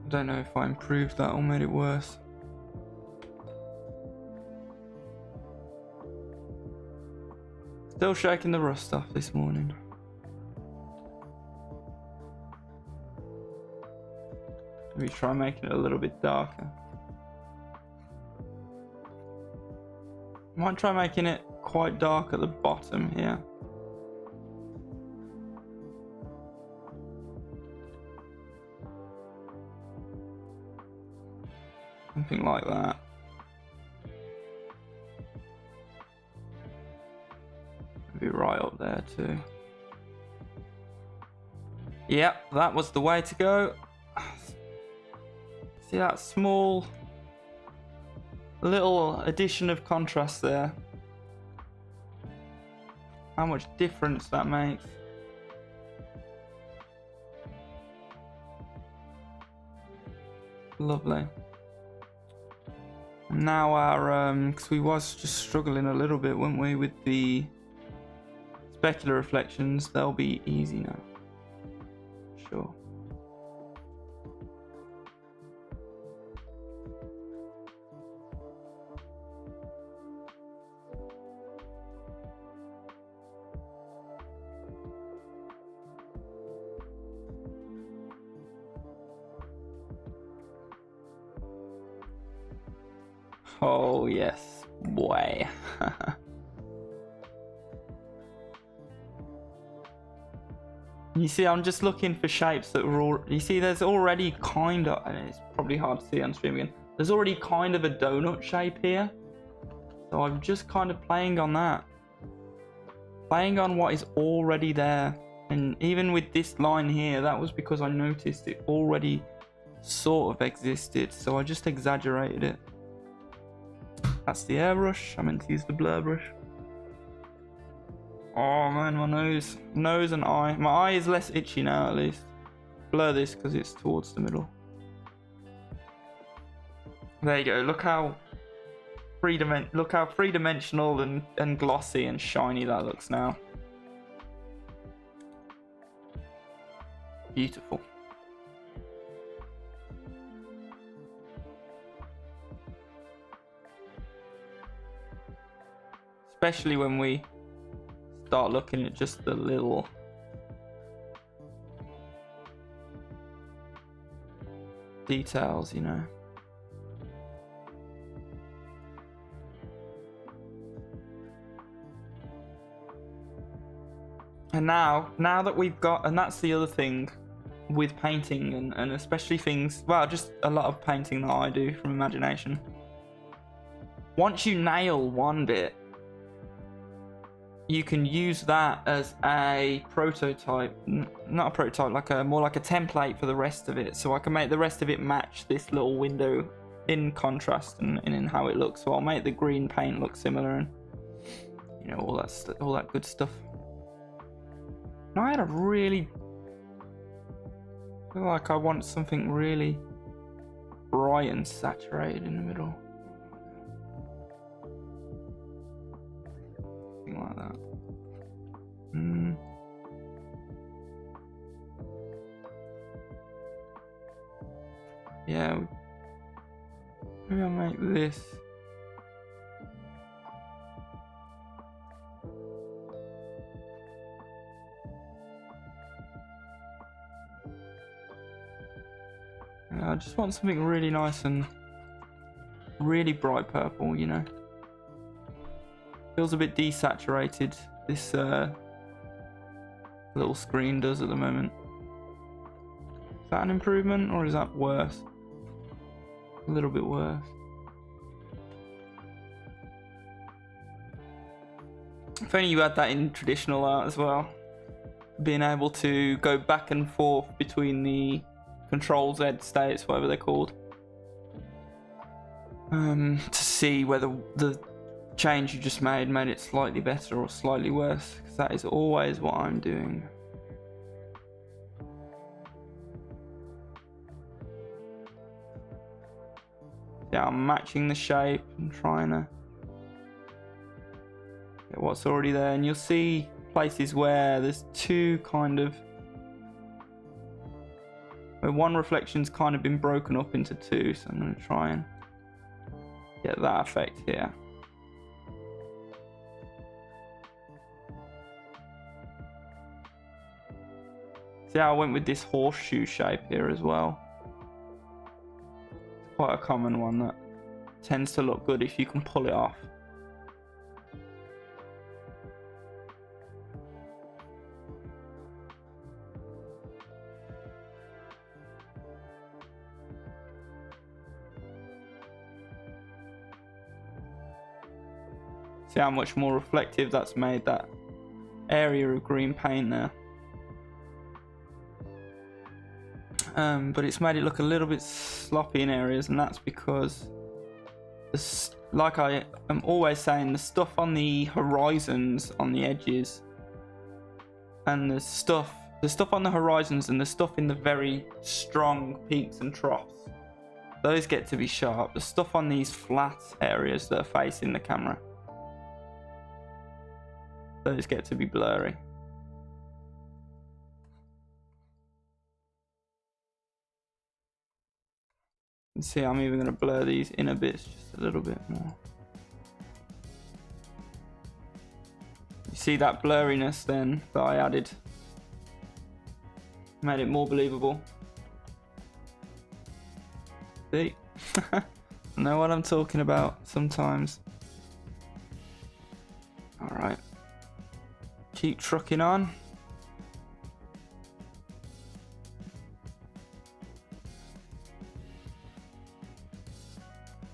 I don't know if I improved that or made it worse. Still shaking the rust off this morning. Maybe try making it a little bit darker. Might try making it quite dark at the bottom here. Something like that. Maybe right up there too. Yep, that was the way to go. See that small little addition of contrast there? How much difference that makes. Lovely. Now our, because we was just struggling a little bit, weren't we, with the specular reflections, they'll be easy now. Sure. Oh yes, boy. You see, I'm just looking for shapes that were all. You see, there's already kind of, and it's probably hard to see on stream again. There's already kind of a donut shape here, so I'm just kind of playing on that, playing on what is already there. And even with this line here, that was because I noticed it already sort of existed, so I just exaggerated it. That's the airbrush. I meant to use the blur brush. Oh man, my nose and eye. My eye is less itchy now, at least. Blur this because it's towards the middle. There you go. Look how three-dimensional and glossy and shiny that looks now. Beautiful. Especially when we start looking at just the little details, you know. And now that we've got, and that's the other thing with painting and especially things, well, just a lot of painting that I do from imagination. Once you nail one bit, you can use that as a prototype, not a prototype, like more like a template for the rest of it. So I can make the rest of it match this little window in contrast and in how it looks. So I'll make the green paint look similar and, you know, all that good stuff. Now I had a really, I feel like I want something really bright and saturated in the middle. Something like that. Yeah, maybe I'll make this. I just want something really nice and really bright purple, you know. Feels a bit desaturated, this little screen does at the moment. Is that an improvement or is that worse? A little bit worse. If only you had that in traditional art as well. Being able to go back and forth between the Control Z states, whatever they're called, to see whether the change you just made it slightly better or slightly worse, because that is always what I'm doing. Yeah, I'm matching the shape and trying to get what's already there, and you'll see places where there's two kind of, where one reflection's kind of been broken up into two, so I'm going to try and get that effect here. See how I went with this horseshoe shape here as well. It's quite a common one that tends to look good if you can pull it off. See how much more reflective that's made that area of green paint there. But it's made it look a little bit sloppy in areas, and that's because, like I am always saying, the stuff on the horizons, on the edges, and the stuff on the horizons and the stuff in the very strong peaks and troughs, those get to be sharp. The stuff on these flat areas that are facing the camera, those get to be blurry. You can see I'm even going to blur these inner bits just a little bit more. You see that blurriness then that I added? Made it more believable. See? I know what I'm talking about sometimes. Alright. Keep trucking on.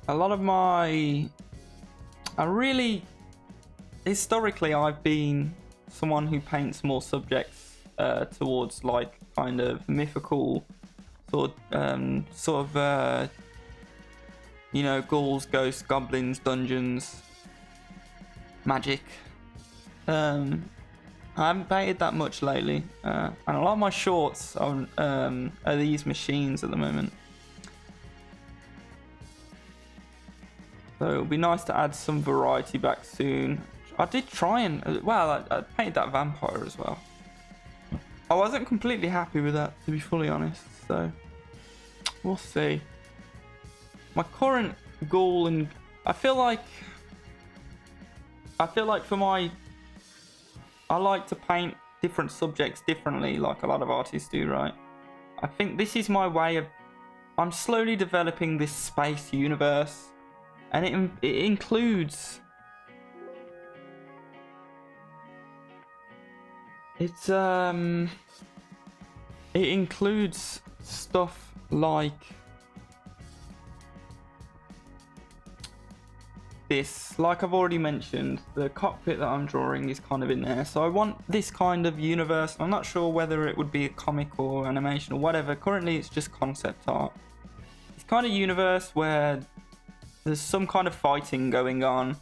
A lot of my... historically, I've been someone who paints more subjects towards like kind of mythical sort of you know, ghouls, ghosts, goblins, dungeons, magic. I haven't painted that much lately, and a lot of my shorts are these machines at the moment. So it'll be nice to add some variety back soon. I did try and, well, I painted that vampire as well. I wasn't completely happy with that, to be fully honest, so we'll see. My current goal, and I feel like for my, I like to paint different subjects differently, like a lot of artists do, right? I think this is my way of, I'm slowly developing this space universe, and it includes, it includes stuff like this. Like I've already mentioned, the cockpit that I'm drawing is kind of in there, so I want this kind of universe. I'm not sure whether it would be a comic or animation or whatever. Currently it's just concept art. It's kind of universe where there's some kind of fighting going on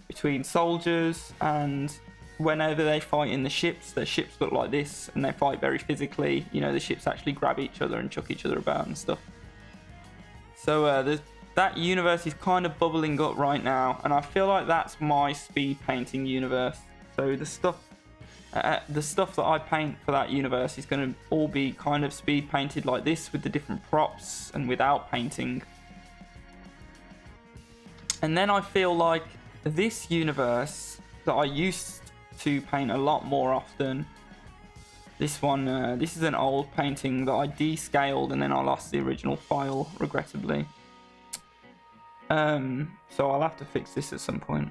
between soldiers, and whenever they fight in the ships, their ships look like this, and they fight very physically. You know, the ships actually grab each other and chuck each other about and stuff. So that universe is kind of bubbling up right now, and I feel like that's my speed painting universe. So the stuff that I paint for that universe is going to all be kind of speed painted like this, with the different props and without painting. And then I feel like this universe that I used to paint a lot more often, this one, this is an old painting that I descaled and then I lost the original file, regrettably. So I'll have to fix this at some point.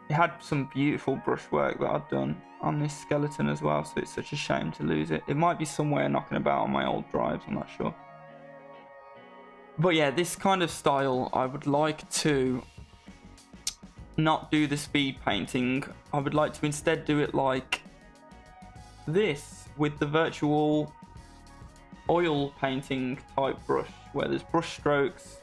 It had some beautiful brushwork that I've done on this skeleton as well, so it's such a shame to lose it. It might be somewhere knocking about on my old drives, I'm not sure. But yeah, this kind of style, I would like to not do the speed painting. I would like to instead do it like this, with the virtual oil painting type brush, where there's brush strokes.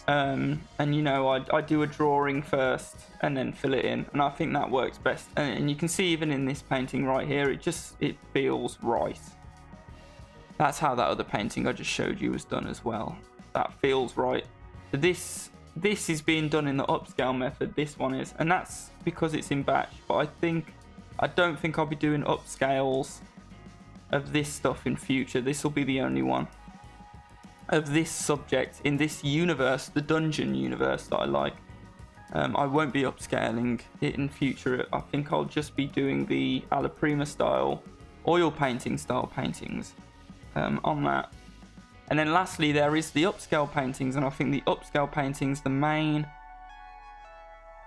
And you know, I do a drawing first and then fill it in, and I think that works best. And you can see even in this painting right here, it feels right. That's how that other painting I just showed you was done as well. That feels right. This is being done in the upscale method, this one is, and that's because it's in batch. But I don't think I'll be doing upscales of this stuff in future. This will be the only one of this subject in this universe, the dungeon universe that I like. I won't be upscaling it in future. I think I'll just be doing the alla prima style, oil painting style paintings on that. And then lastly, there is the upscale paintings, and I think the upscale paintings, the main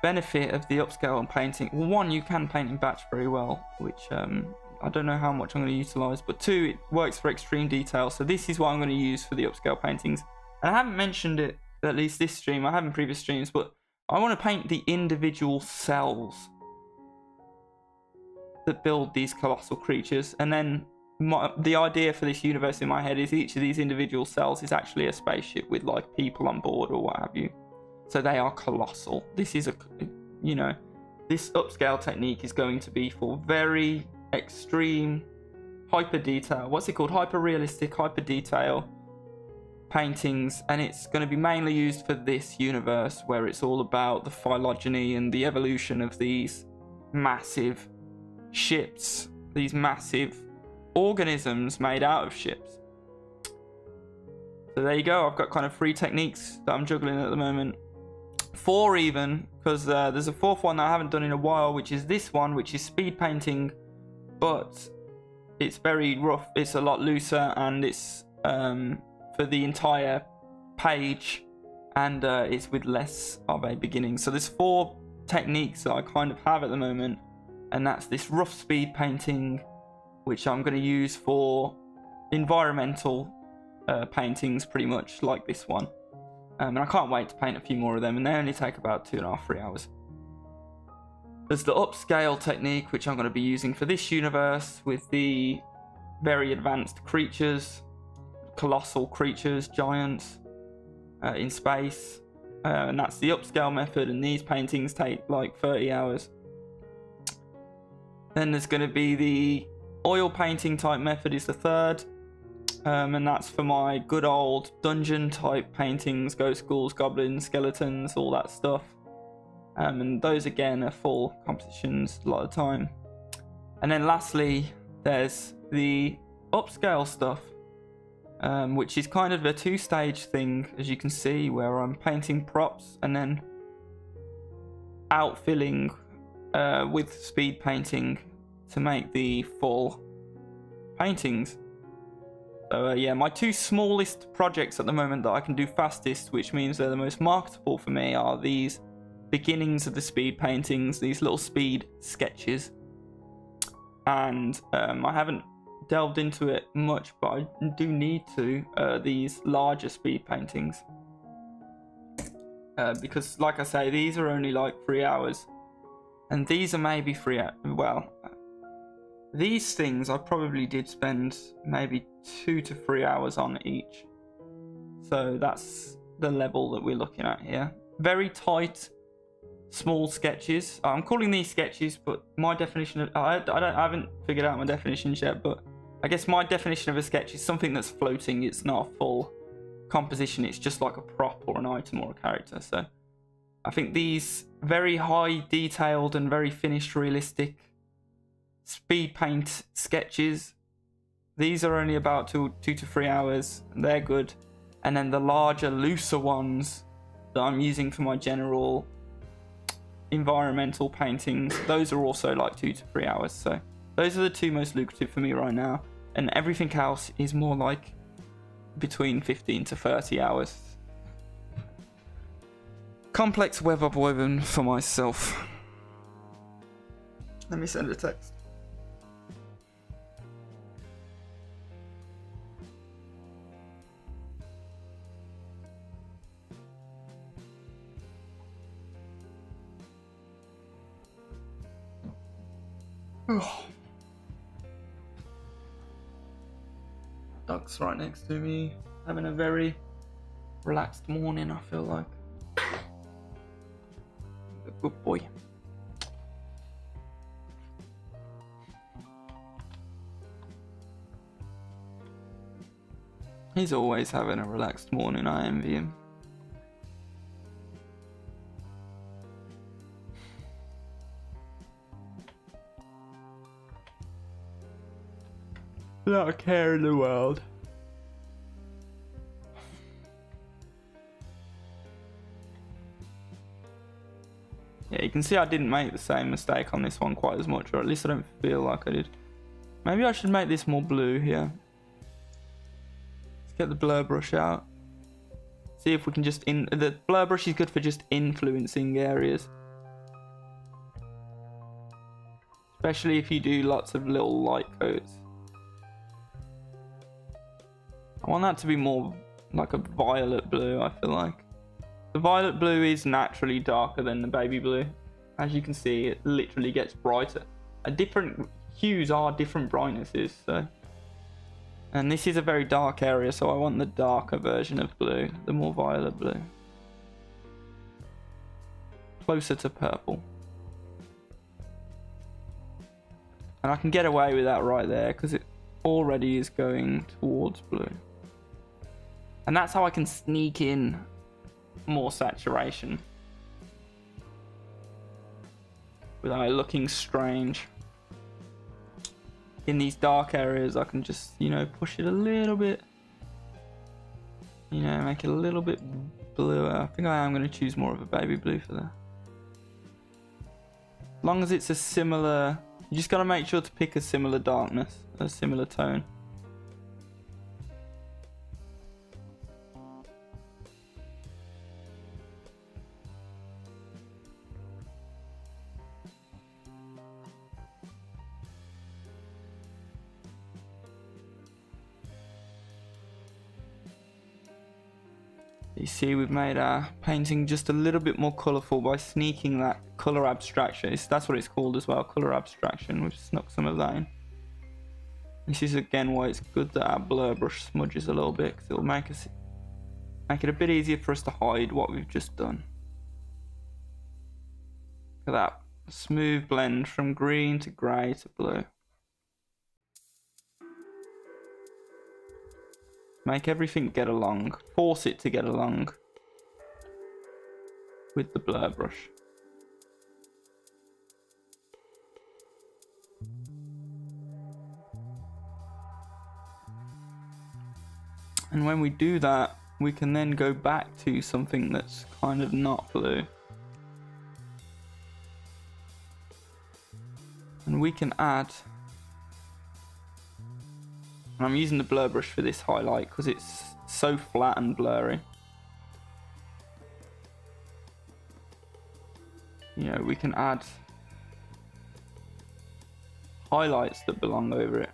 benefit of the upscale painting, well, one, you can paint in batch very well, which I don't know how much I'm going to utilize, but two, it works for extreme detail. So this is what I'm going to use for the upscale paintings. And I haven't mentioned it, at least this stream, I have in previous streams, but I want to paint the individual cells that build these colossal creatures. And then the idea for this universe in my head is each of these individual cells is actually a spaceship with like people on board or what have you. So they are colossal. This is you know, this upscale technique is going to be for very extreme hyper detail, what's it called, hyper realistic, hyper detail paintings, and it's going to be mainly used for this universe where it's all about the phylogeny and the evolution of these massive ships, these massive organisms made out of ships. So there you go. I've got kind of 3 techniques that I'm juggling at the moment, 4 even, because there's a 4th one that I haven't done in a while, which is this one, which is speed painting, but it's very rough, it's a lot looser, and it's for the entire page, and it's with less of a beginning. So there's 4 techniques that I kind of have at the moment, and that's this rough speed painting, which I'm going to use for environmental paintings, pretty much like this one. And I can't wait to paint a few more of them, and they only take about 2.5 to 3 hours. There's the upscale technique, which I'm going to be using for this universe with the very advanced creatures, colossal creatures, giants in space. And that's the upscale method, and these paintings take like 30 hours. Then there's going to be the oil painting type method is the third. And that's for my good old dungeon type paintings, ghost ghouls, goblins, skeletons, all that stuff. And those again are full compositions a lot of the time. And then lastly, there's the upscale stuff, which is kind of a 2-stage thing, as you can see, where I'm painting props and then outfilling with speed painting to make the full paintings. So yeah, my 2 smallest projects at the moment that I can do fastest, which means they're the most marketable for me, are these beginnings of the speed paintings, these little speed sketches. And I haven't delved into it much, but I do need to, these larger speed paintings. Because like I say, these are only like 3 hours. And these are maybe 3 hours, well, these things I probably did spend maybe 2 to 3 hours on each. So that's the level that we're looking at here. Very tight, small sketches. I'm calling these sketches, but my definition of I haven't figured out my definitions yet, but I guess my definition of a sketch is something that's floating. It's not a full composition. It's just like a prop or an item or a character. So I think these very high detailed and very finished realistic speed paint sketches, these are only about 2 to 3 hours, and they're good. And then the larger, looser ones that I'm using for my general environmental paintings, those are also like 2 to 3 hours. So those are the 2 most lucrative for me right now, and everything else is more like between 15 to 30 hours. Complex web I've woven for myself. Let me send a text. Duck's right next to me, having a very relaxed morning, I feel like. A good boy. He's always having a relaxed morning, I envy him. Not a care in the world. Yeah, you can see I didn't make the same mistake on this one quite as much, or at least I don't feel like I did. Maybe I should make this more blue here. Let's get the blur brush out. See if we can just the blur brush is good for just influencing areas. Especially if you do lots of little light coats. I want that to be more like a violet blue, I feel like. The violet blue is naturally darker than the baby blue. As you can see, it literally gets brighter. Different hues are different brightnesses, so. And this is a very dark area, so I want the darker version of blue, the more violet blue. Closer to purple. And I can get away with that right there, because it already is going towards blue. And that's how I can sneak in more saturation without it looking strange. In these dark areas, I can just, you know, push it a little bit. You know, make it a little bit bluer. I think I am going to choose more of a baby blue for that. As long as it's a similar... You just got to make sure to pick a similar darkness, a similar tone. You see, we've made our painting just a little bit more colourful by sneaking that colour abstraction. That's what it's called as well, colour abstraction. We've snuck some of that in. This is again why it's good that our blur brush smudges a little bit, because it'll make it a bit easier for us to hide what we've just done. Look at that smooth blend from green to grey to blue. Make everything get along, force it to get along with the blur brush. And when we do that, we can then go back to something that's kind of not blue. And we can add, and I'm using the blur brush for this highlight because it's so flat and blurry. You know, we can add highlights that belong over it.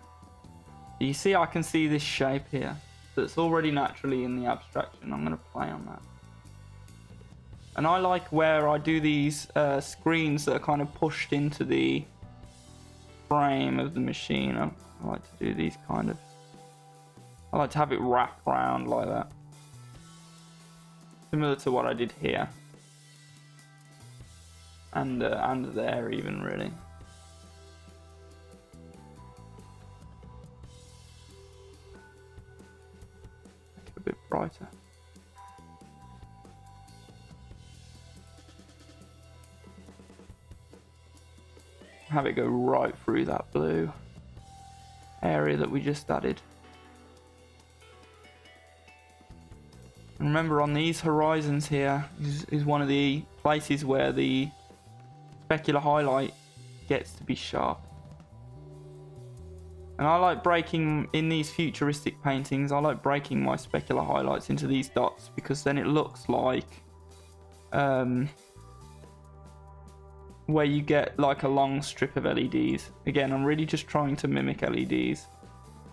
You see, I can see this shape here that's already naturally in the abstraction. I'm going to play on that. And I like where I do these screens that are kind of pushed into the frame of the machine. I like to do these kind of, I like to have it wrap around like that, similar to what I did here and there even, really. Make it a bit brighter. Have it go right through that blue area that we just added. And remember, on these horizons here is one of the places where the specular highlight gets to be sharp. And I like breaking, in these futuristic paintings, I like breaking my specular highlights into these dots, because then it looks like where you get like a long strip of LEDs. Again, I'm really just trying to mimic LEDs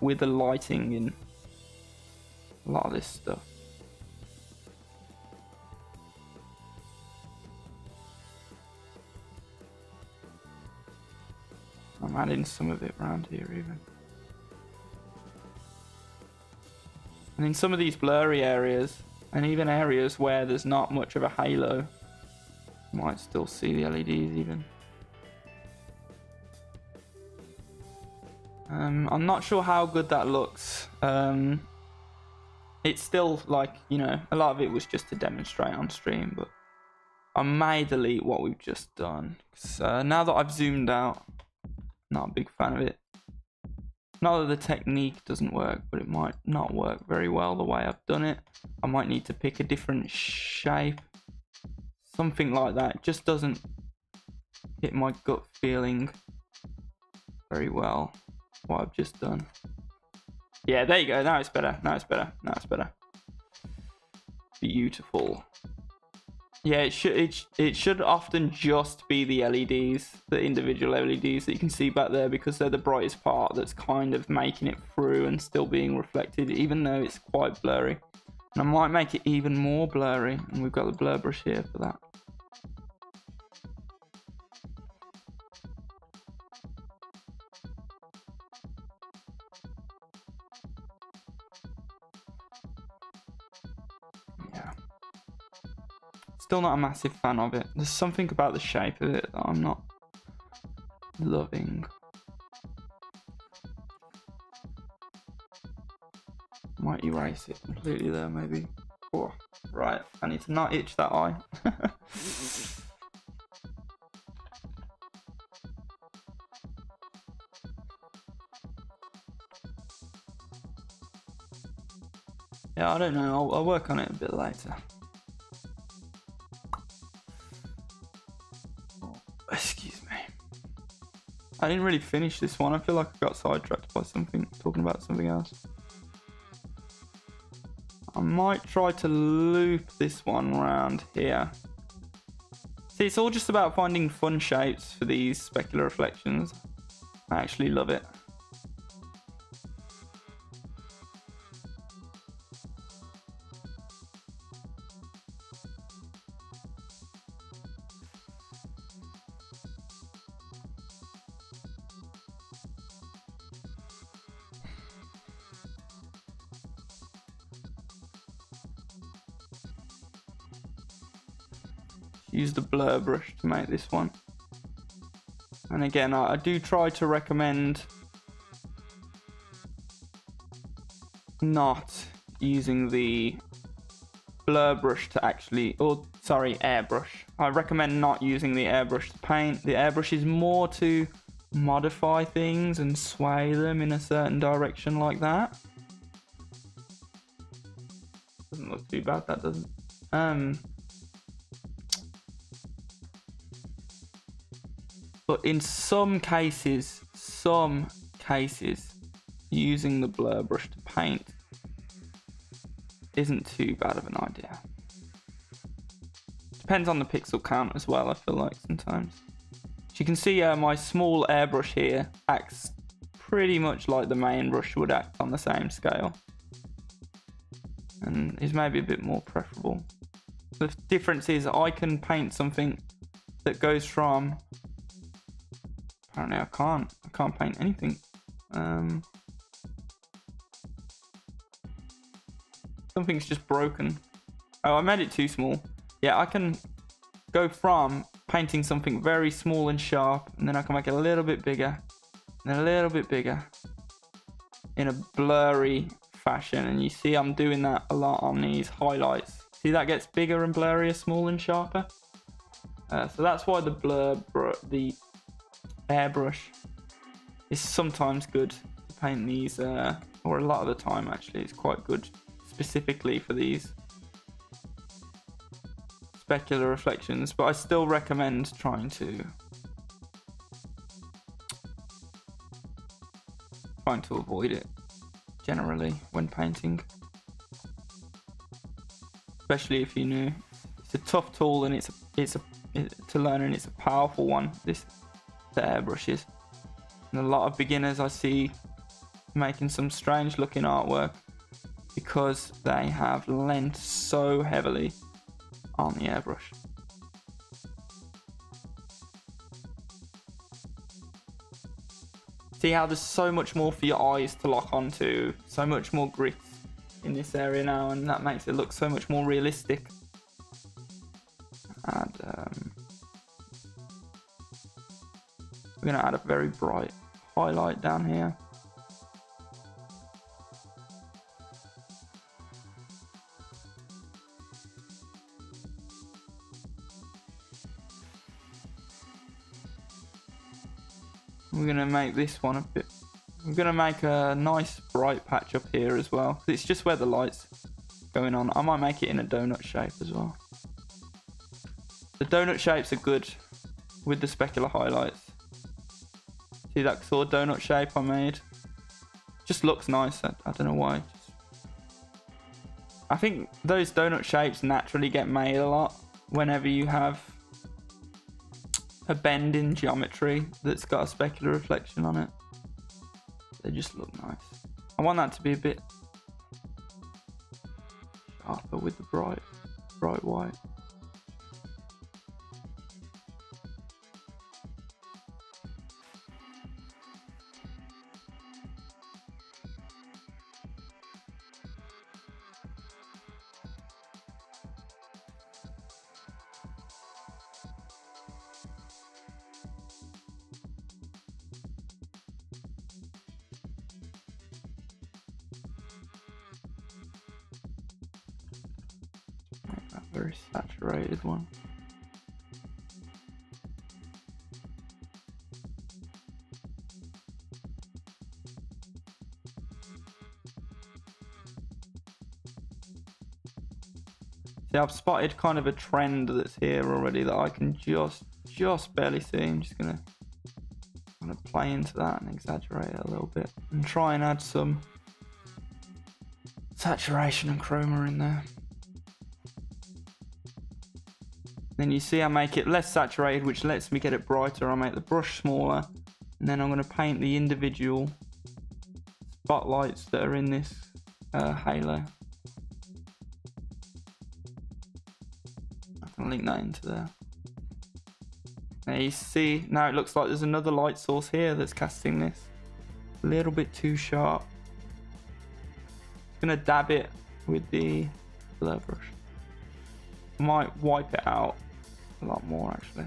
with the lighting in a lot of this stuff. I'm adding some of it around here even. And in some of these blurry areas, and even areas where there's not much of a halo, you might still see the LEDs even. I'm not sure how good that looks. It's still like, you know, a lot of it was just to demonstrate on stream, but I may delete what we've just done. Now that I've zoomed out, not a big fan of it. Not that the technique doesn't work, but it might not work very well the way I've done it. I might need to pick a different shape. Something like that. It just doesn't hit my gut feeling very well, what I've just done. Yeah, there you go. Now it's better. Now it's better. Now it's better. Beautiful. Yeah, it should often just be the LEDs, the individual LEDs that you can see back there, because they're the brightest part that's kind of making it through and still being reflected, even though it's quite blurry. And I might make it even more blurry, and we've got the blur brush here for that. Still not a massive fan of it. There's something about the shape of it that I'm not loving. Might erase it completely there, maybe. Oh, right, I need to not itch that eye. Yeah, I don't know. I'll work on it a bit later. Excuse me. I didn't really finish this one. I feel like I got sidetracked by something, talking about something else. I might try to loop this one around here. See, it's all just about finding fun shapes for these specular reflections. I actually love it. use the blur brush to make this one. And again, I do try to recommend not using the blur brush to actually, or sorry, airbrush. I recommend not using the airbrush to paint. The airbrush is more to modify things and sway them in a certain direction like that. Doesn't look too bad, that doesn't. But in some cases, using the blur brush to paint isn't too bad of an idea. Depends on the pixel count as well, I feel like sometimes. As you can see, my small airbrush here acts pretty much like the main brush would act on the same scale. And is maybe a bit more preferable. The difference is I can paint something that goes from... Apparently I can't paint anything. Something's just broken. Oh, I made it too small. Yeah, I can go from painting something very small and sharp, and then I can make it a little bit bigger, and a little bit bigger in a blurry fashion. And you see I'm doing that a lot on these highlights. See, that gets bigger and blurrier, small and sharper. So that's why the airbrush is sometimes good to paint these, or a lot of the time actually it's quite good specifically for these specular reflections, but I still recommend trying to avoid it generally when painting, especially if you're new. It's a tough tool and it's to learn, and it's a powerful one, the airbrush is. And a lot of beginners I see making some strange looking artwork because they have lent so heavily on the airbrush. See how there's so much more for your eyes to lock onto, so much more grit in this area now, and that makes it look so much more realistic. And we're going to add a very bright highlight down here. We're going to make this one a bit... We're going to make a nice bright patch up here as well. It's just where the light's going on. I might make it in a donut shape as well. The donut shapes are good with the specular highlights. See that sort of donut shape I made? Just looks nice. I don't know why. I think those donut shapes naturally get made a lot whenever you have a bend in geometry that's got a specular reflection on it. They just look nice. I want that to be a bit sharper with the bright white. Very saturated one. See, I've spotted kind of a trend that's here already that I can just barely see. I'm just gonna kind of play into that and exaggerate it a little bit and try and add some saturation and chroma in there. Then you see I make it less saturated, which lets me get it brighter. I make the brush smaller, and then I'm going to paint the individual spotlights that are in this halo. I can link that into there. Now you see, now it looks like there's another light source here that's casting this. A little bit too sharp. I'm going to dab it with the blur brush. Might wipe it out a lot more actually.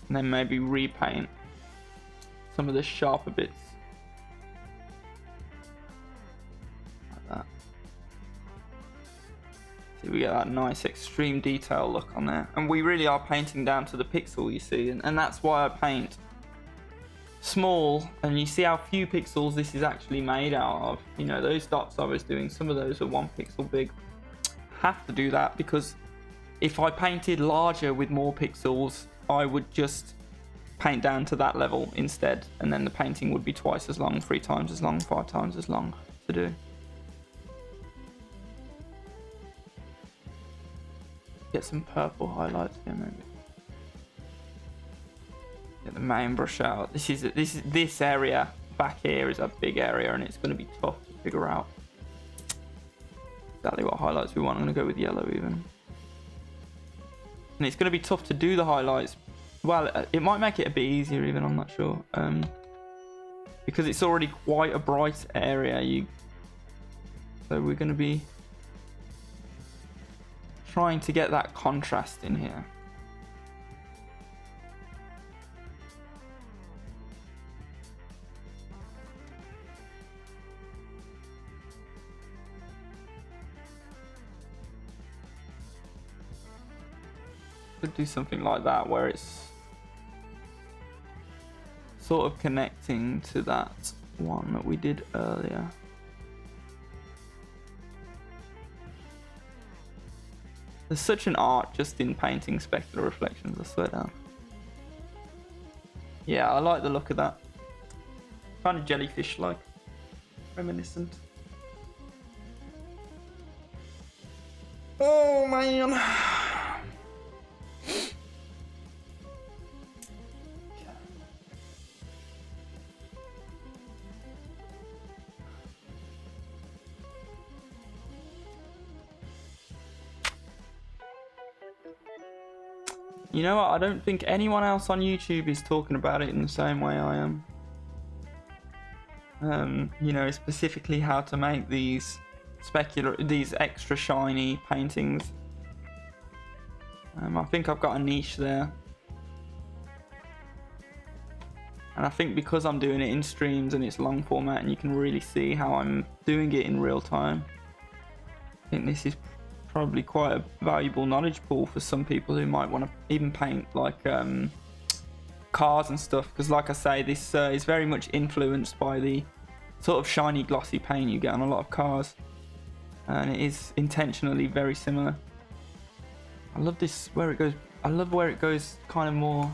And then maybe repaint some of the sharper bits. Like that. See, we get that nice extreme detail look on there. And we really are painting down to the pixel, you see. And that's why I paint small. And you see how few pixels this is actually made out of. You know, those dots I was doing, some of those are 1 pixel big. Have to do that because if I painted larger with more pixels, I would just paint down to that level instead, and then the painting would be twice as long, 3 times as long, 5 times as long to do. Get some purple highlights here maybe. Get the main brush out. This area back here is a big area, and it's going to be tough to figure out exactly what highlights we want. I'm going to go with yellow even. And it's going to be tough to do the highlights. Well, it might make it a bit easier even, I'm not sure. Because it's already quite a bright area. So we're going to be trying to get that contrast in here. Could do something like that where it's sort of connecting to that one that we did earlier. There's such an art just in painting specular reflections, I swear down. Yeah, I like the look of that. Kind of jellyfish-like, reminiscent. Oh man. You know what? I don't think anyone else on YouTube is talking about it in the same way I am. You know, specifically how to make these extra shiny paintings. I think I've got a niche there. And I think because I'm doing it in streams and it's long format and you can really see how I'm doing it in real time, I think this is probably quite a valuable knowledge pool for some people who might want to even paint like cars and stuff, because like I say, this is very much influenced by the sort of shiny glossy paint you get on a lot of cars, and it is intentionally very similar. I love this where it goes. I love where it goes kind of more,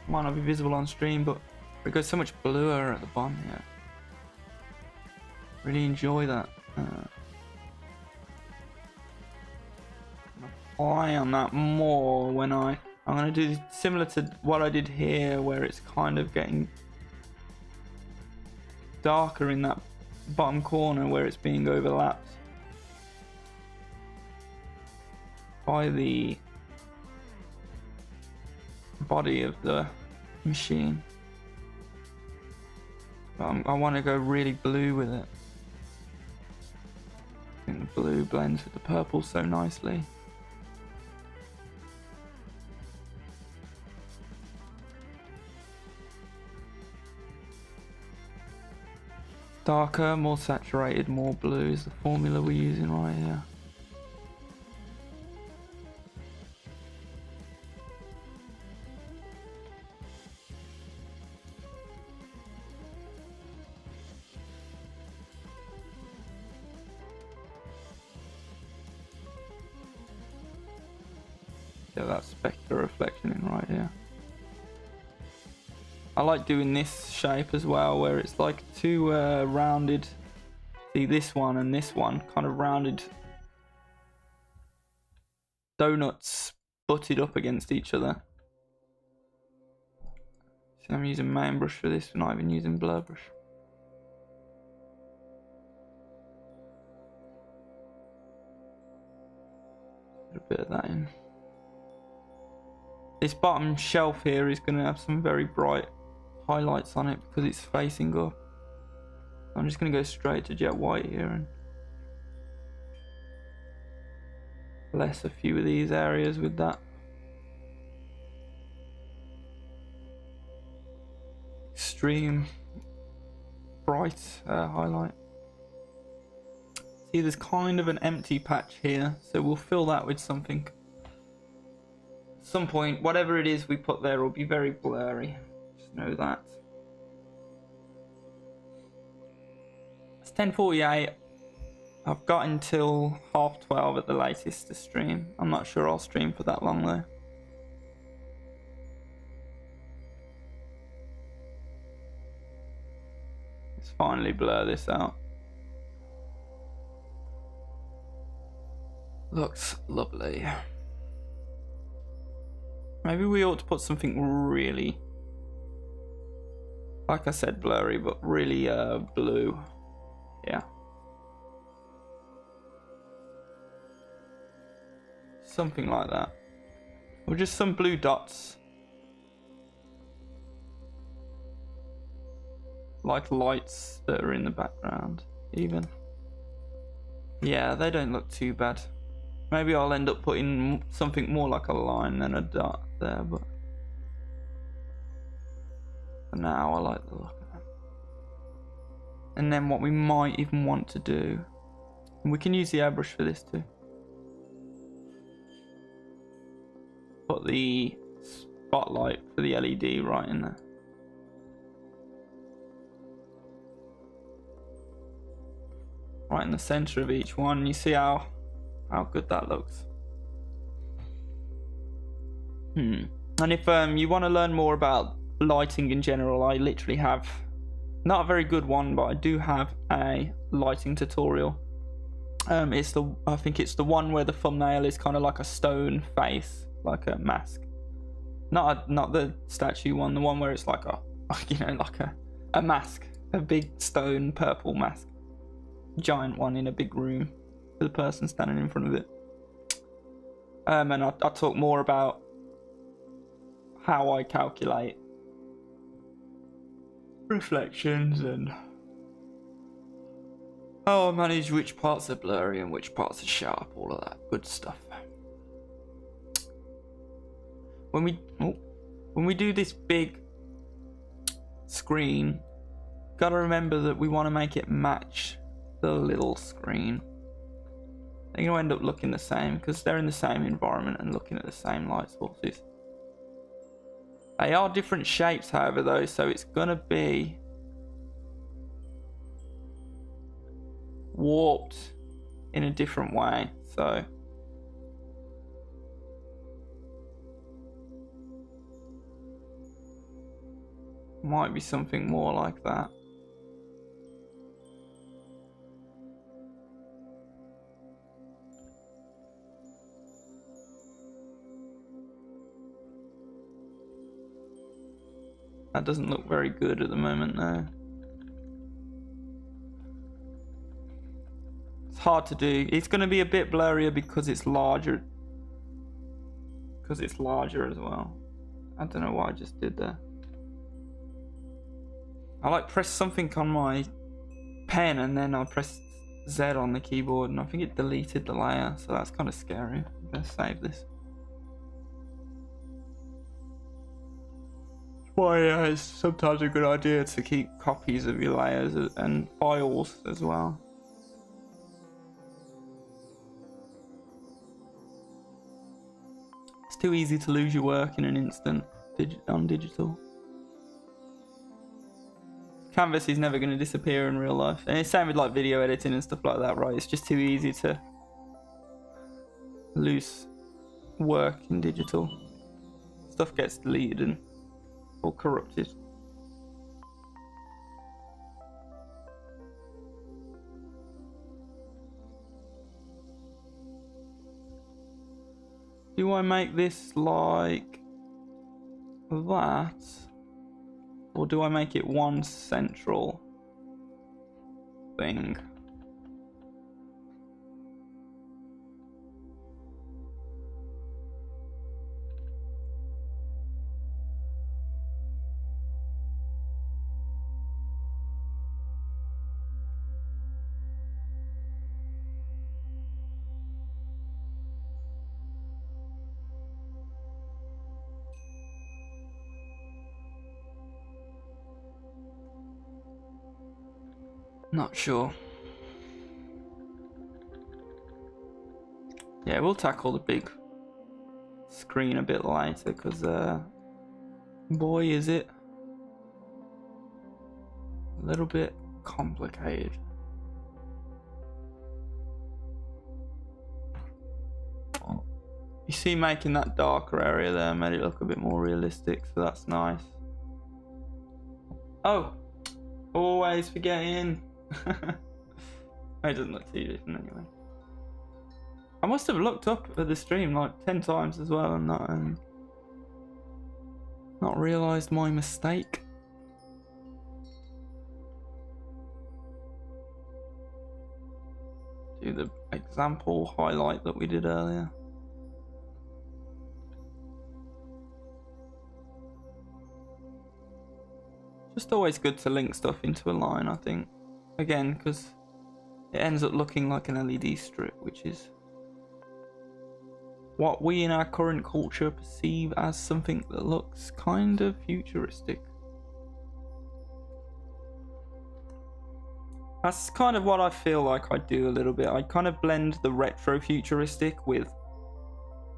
might not be visible on stream, but it goes so much bluer at the bottom here. Really enjoy that. Apply on that more when I'm going to do similar to what I did here, where it's kind of getting darker in that bottom corner where it's being overlapped by the body of the machine. But I want to go really blue with it. I think the blue blends with the purple so nicely. Darker, more saturated, more blue is the formula we're using right here. Get that specular reflection in right here. I like doing this shape as well, where it's like two rounded, see this one and this one, kind of rounded donuts butted up against each other. So I'm using main brush for this, not even using blur brush. Put a bit of that in. This bottom shelf here is going to have some very bright highlights on it because it's facing up. I'm just going to go straight to jet white here and bless a few of these areas with that. Extreme bright highlight. See, there's kind of an empty patch here, so we'll fill that with something. At some point, whatever it is we put there will be very blurry. Just know that. It's 10:48. I've got until 12:30 at the latest to stream. I'm not sure I'll stream for that long though. Let's finally blur this out. Looks lovely. Maybe we ought to put something really, like I said, blurry, but really blue. Yeah. Something like that. Or just some blue dots. Like lights that are in the background, even. Yeah, they don't look too bad. Maybe I'll end up putting something more like a line than a dot there, but for now I like the look of them. And then what we might even want to do, and we can use the airbrush for this too. Put the spotlight for the LED right in there. Right in the center of each one. You see how good that looks. And if you want to learn more about lighting in general, I literally have not a very good one, but I do have a lighting tutorial. I think it's the one where the thumbnail is kind of like a stone face, like a mask. Not the statue one, the one where it's like like a mask, a big stone purple mask, giant one in a big room with a person standing in front of it. And I'll talk more about how I calculate reflections and how I manage which parts are blurry and which parts are sharp, all of that good stuff. When we do this big screen, gotta remember that we want to make it match the little screen. They're going to end up looking the same because they're in the same environment and looking at the same light sources. They are different shapes, however, though, so it's going to be warped in a different way. So might be something more like that. That doesn't look very good at the moment, though. It's hard to do. It's going to be a bit blurrier because it's larger. Because it's larger as well. I don't know what I just did there. I pressed something on my pen and then I pressed Z on the keyboard and I think it deleted the layer, so that's kind of scary. I'm going to save this. Why it's sometimes a good idea to keep copies of your layers and files as well. It's too easy to lose your work in an instant on digital. Canvas is never going to disappear in real life. And it's same with like video editing and stuff like that, right? It's just too easy to lose work in digital. Stuff gets deleted and or corrupted. Do I make this like that? Or do I make it one central thing? Not sure. Yeah, we'll tackle the big screen a bit later, because boy is it a little bit complicated. You see, making that darker area there made it look a bit more realistic, so that's nice. Oh, always forgetting. It doesn't look too different anyway. I must have looked up at the stream like 10 times as well and not realised my mistake. Do the example highlight that we did earlier. Just always good to link stuff into a line, I think. Again, because it ends up looking like an LED strip, which is what we in our current culture perceive as something that looks kind of futuristic. That's kind of what I feel like I do a little bit. I kind of blend the retro futuristic with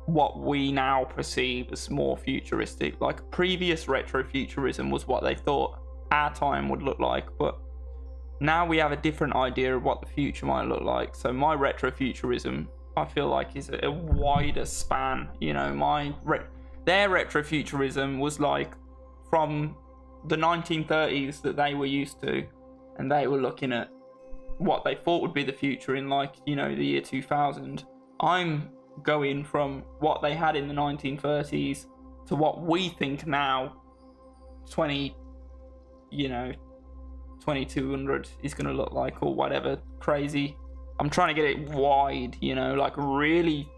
what we now perceive as more futuristic. Like previous retro futurism was what they thought our time would look like, but now we have a different idea of what the future might look like. So my retro futurism, I feel like, is a wider span. You know, their retro futurism was like from the 1930s that they were used to, and they were looking at what they thought would be the future in, like, you know, the year 2000. I'm going from what they had in the 1930s to what we think now 2200 is going to look like, or whatever crazy. I'm trying to get it wide, you know, like really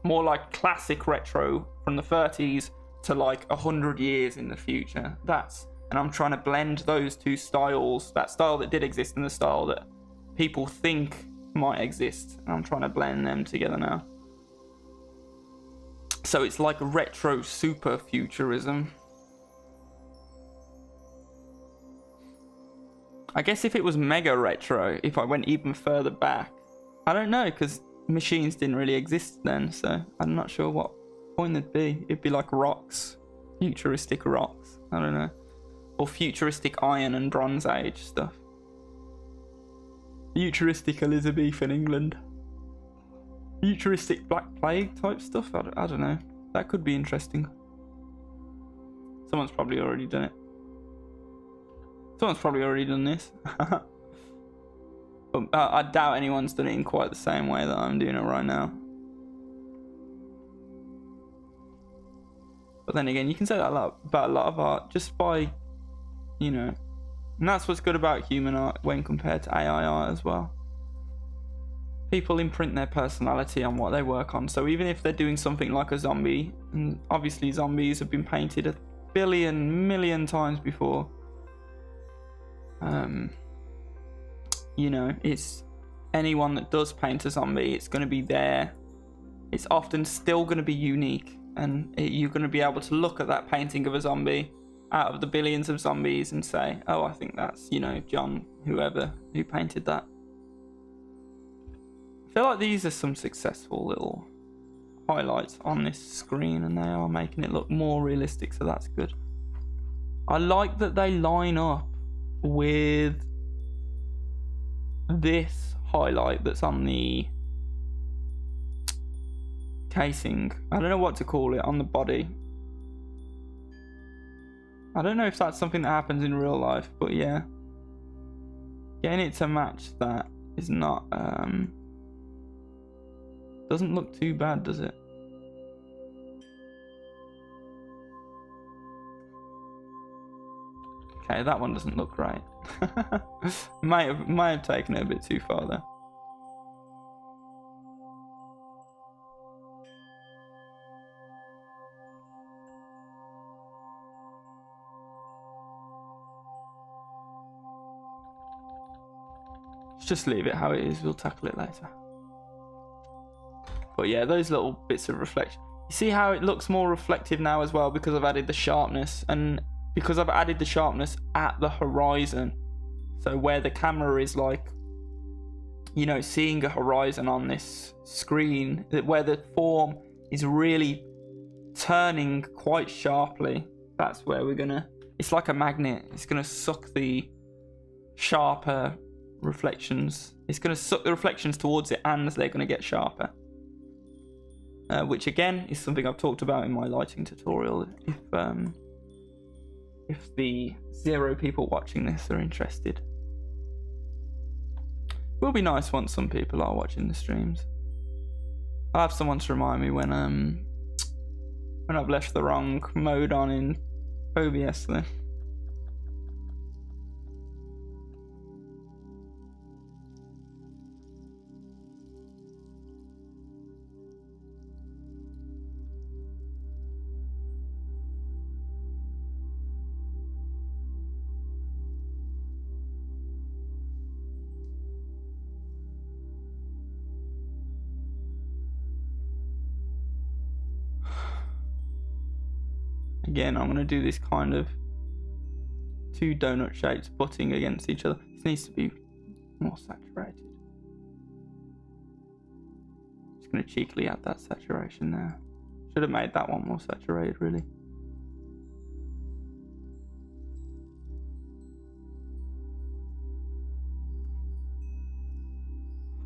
more like classic retro from the 30s to like 100 years in the future. And I'm trying to blend those two styles, that style that did exist and the style that people think might exist. And I'm trying to blend them together now. So it's like retro super futurism. I guess if it was mega retro, if I went even further back, I don't know, because machines didn't really exist then, so I'm not sure what point it'd be. It'd be like rocks, futuristic rocks, I don't know. Or futuristic Iron and Bronze Age stuff. Futuristic Elizabethan England. Futuristic Black Plague type stuff, I don't know. That could be interesting. Someone's probably already done it. Someone's probably already done this. But I doubt anyone's done it in quite the same way that I'm doing it right now. But then again, you can say that about a lot of art just by, you know, and that's what's good about human art when compared to AI art as well. People imprint their personality on what they work on. So even if they're doing something like a zombie, and obviously zombies have been painted 1 billion million times before. You know, it's anyone that does paint a zombie, it's going to be there. It's often still going to be unique, and you're going to be able to look at that painting of a zombie out of the billions of zombies and say, oh, I think that's, you know, John, whoever, who painted that. I feel like these are some successful little highlights on this screen, and they are making it look more realistic, so that's good. I like that they line up with this highlight that's on the casing. I don't know what to call it, on the body. I don't know if that's something that happens in real life, but yeah. Getting it to match that is not doesn't look too bad, does it? Okay, that one doesn't look right. might have taken it a bit too far there. Let's just leave it how it is. We'll tackle it later. But yeah, those little bits of reflection. You see how it looks more reflective now as well, because I've added the sharpness, and because I've added the sharpness at the horizon. So where the camera is like, you know, seeing a horizon on this screen, where the form is really turning quite sharply, that's where we're gonna, it's like a magnet, it's gonna suck the sharper reflections, it's gonna suck the reflections towards it, and they're gonna get sharper. Which again is something I've talked about in my lighting tutorial. If the 0 people watching this are interested, it will be nice once some people are watching the streams. I'll have someone to remind me when I've left the wrong mode on in OBS then. Again, I'm going to do this kind of 2 donut shapes butting against each other. This needs to be more saturated. Just going to cheekily add that saturation there. Should have made that one more saturated, really.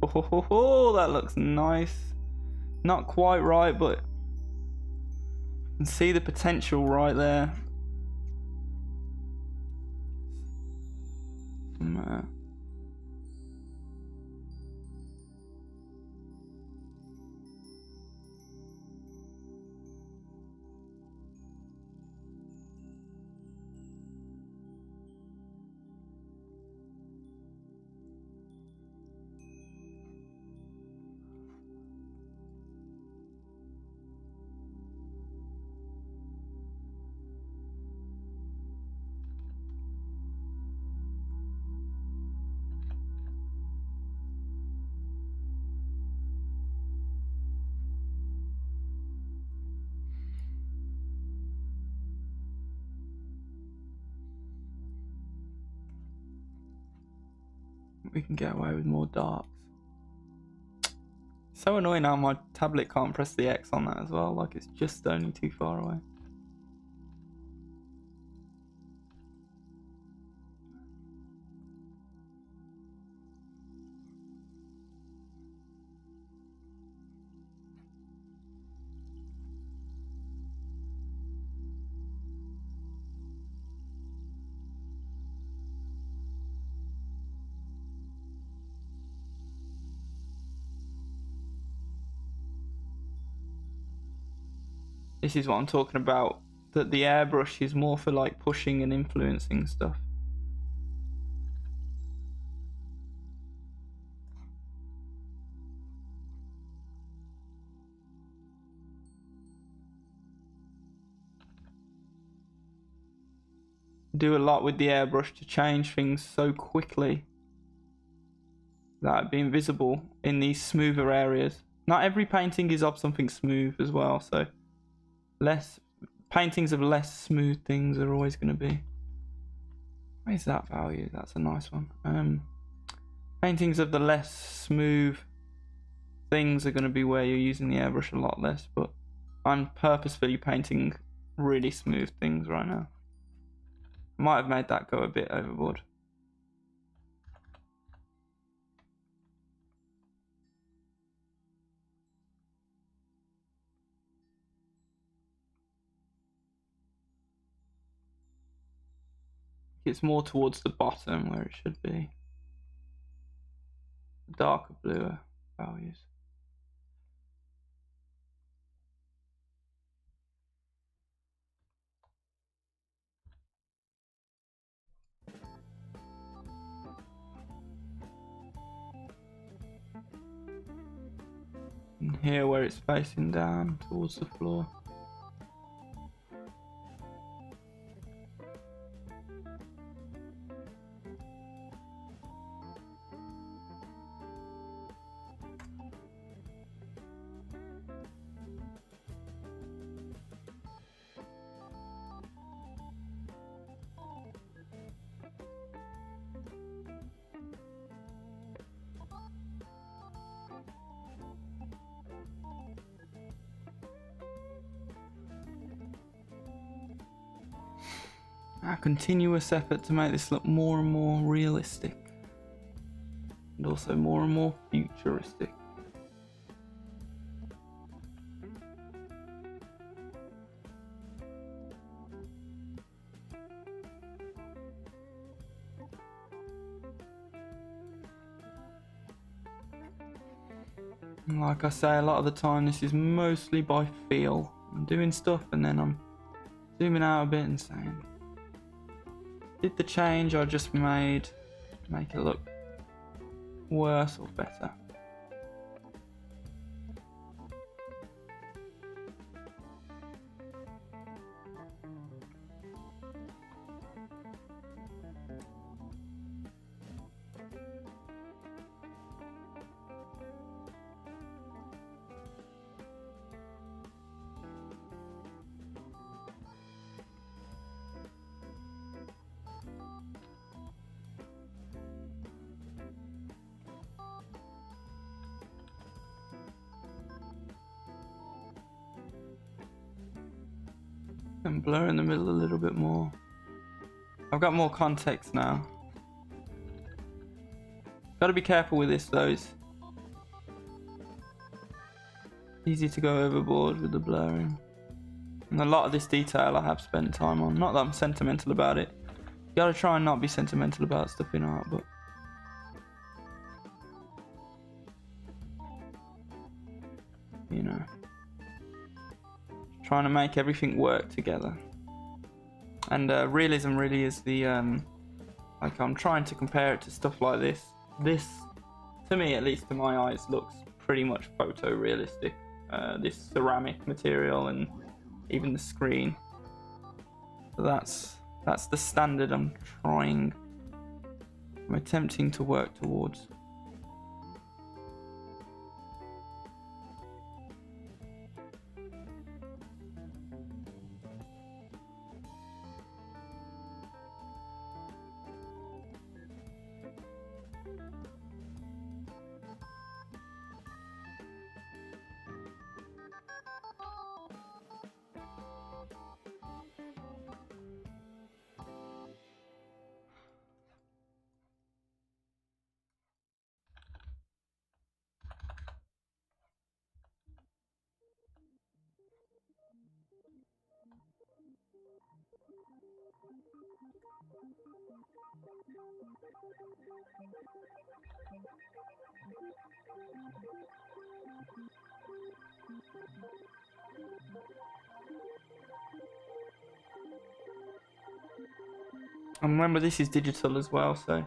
Oh, that looks nice. Not quite right, but you can see the potential right there. We can get away with more darks. So annoying how my tablet can't press the X on that as well, like it's just only too far away. This is what I'm talking about, that the airbrush is more for like pushing and influencing stuff. Do a lot with the airbrush to change things so quickly that it'd be invisible in these smoother areas. Not every painting is of something smooth as well, so less paintings of less smooth things are always going to be. Where's that value? That's a nice one. Paintings of the less smooth things are going to be where you're using the airbrush a lot less, but I'm purposefully painting really smooth things right now. Might have made that go a bit overboard. It's more towards the bottom where it should be. Darker bluer values. And here where it's facing down towards the floor. a continuous effort to make this look more and more realistic, and also more and more futuristic. And like I say, a lot of the time this is mostly by feel. I'm doing stuff and then I'm zooming out a bit and saying, did the change I just made make it look worse or better? And blur in the middle a little bit more. I've got more context now. Got to be careful with this though. It's easy to go overboard with the blurring. And a lot of this detail I have spent time on. Not that I'm sentimental about it. You gotta try and not be sentimental about stuff in art, but you know, trying to make everything work together. And realism really is the like, I'm trying to compare it to stuff like this. This, to me at least, to my eyes, looks pretty much photorealistic. This ceramic material and even the screen. So that's the standard I'm attempting to work towards. And remember, this is digital as well, so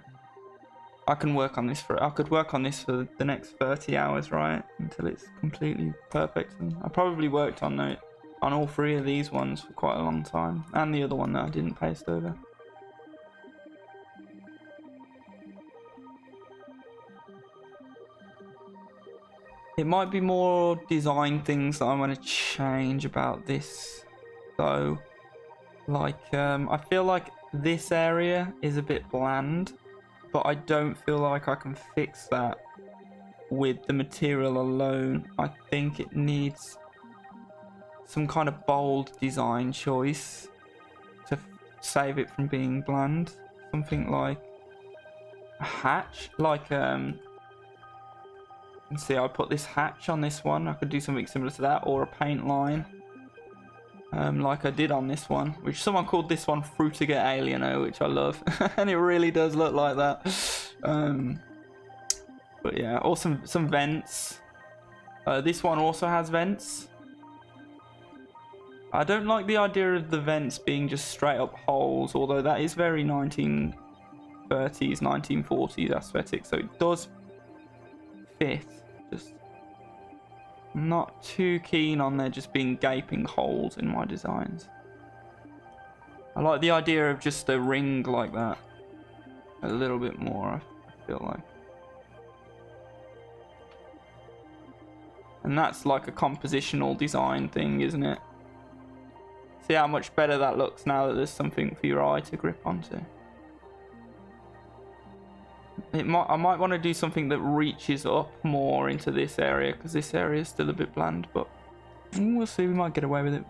I can work on this I could work on this for the next 30 hours, right? Until it's completely perfect. And I probably worked on all three of these ones for quite a long time. And the other one that I didn't paste over. It might be more design things that I want to change about this, though. Like, I feel like this area is a bit bland, but I don't feel like I can fix that with the material alone. I think it needs some kind of bold design choice to save it from being bland. Something like a hatch, like let's see, I put this hatch on this one. I could do something similar to that, or a paint line. Like I did on this one, which someone called this one Frutiger Alieno, which I love. And it really does look like that. But yeah, or some vents. This one also has vents. I don't like the idea of the vents being just straight up holes, although that is very 1930s, 1940s aesthetic, so it does fit. Just not too keen on there just being gaping holes in my designs. I like the idea of just a ring like that a little bit more, I feel like. And that's like a compositional design thing, isn't it? See how much better that looks now that there's something for your eye to grip onto. I might want to do something that reaches up more into this area, because this area is still a bit bland, but we'll see, we might get away with it.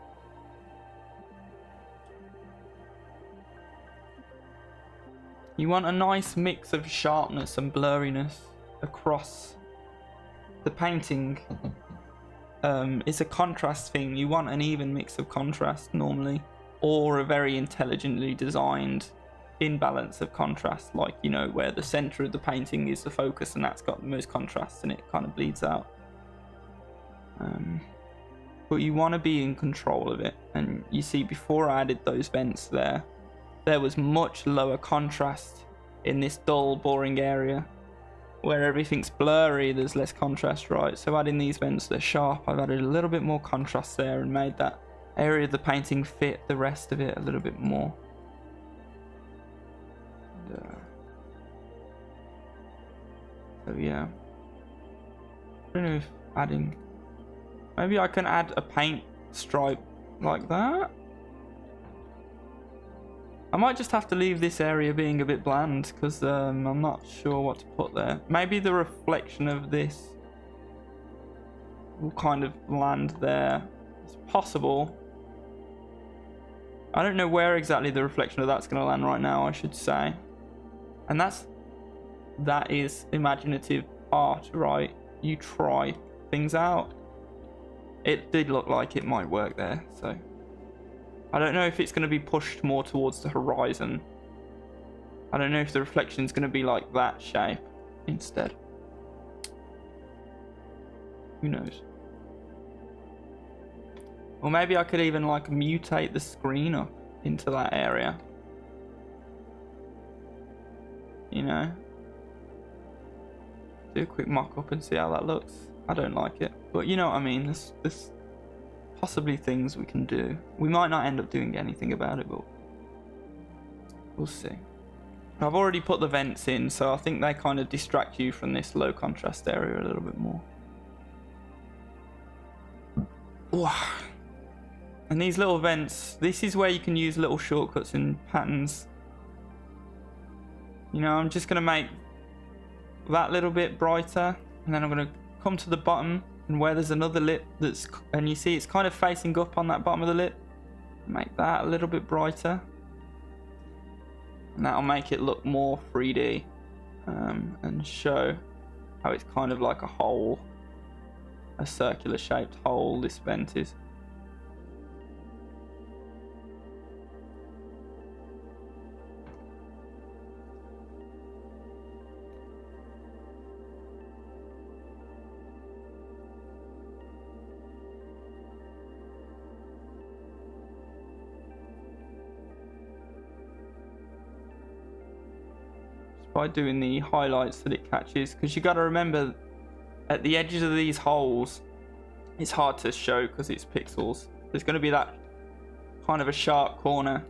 You want a nice mix of sharpness and blurriness across the painting. It's a contrast thing. You want an even mix of contrast normally, or a very intelligently designed imbalance of contrast, like, you know, where the center of the painting is the focus and that's got the most contrast and it kind of bleeds out. But you want to be in control of it. And you see, before I added those vents there was much lower contrast in this dull, boring area. Where everything's blurry, there's less contrast, right? So adding these vents, they're sharp. I've added a little bit more contrast there and made that area of the painting fit the rest of it a little bit more. And, so yeah, I don't know if adding, maybe I can add a paint stripe like that. I might just have to leave this area being a bit bland because I'm not sure what to put there. Maybe the reflection of this will kind of land there. It's possible. I don't know where exactly the reflection of that's going to land right now, I should say. And that is imaginative art, right? You try things out. It did look like it might work there, so I don't know if it's going to be pushed more towards the horizon. I don't know if the reflection is going to be like that shape instead. Who knows? Or maybe I could even like mutate the screen up into that area. You know? Do a quick mock-up and see how that looks. I don't like it, but you know what I mean. There's possibly things we can do. We might not end up doing anything about it, but we'll see. I've already put the vents in, so I think they kind of distract you from this low contrast area a little bit more. Wow. And these little vents, this is where you can use little shortcuts and patterns. You know, I'm just going to make that little bit brighter, and then I'm going to come to the bottom, and where there's another lip and you see it's kind of facing up on that bottom of the lip, make that a little bit brighter, and that'll make it look more 3D, and show how it's kind of like a hole, a circular shaped hole this vent is. By doing the highlights that it catches, because you got to remember at the edges of these holes it's hard to show because it's pixels. There's going to be that kind of a sharp corner,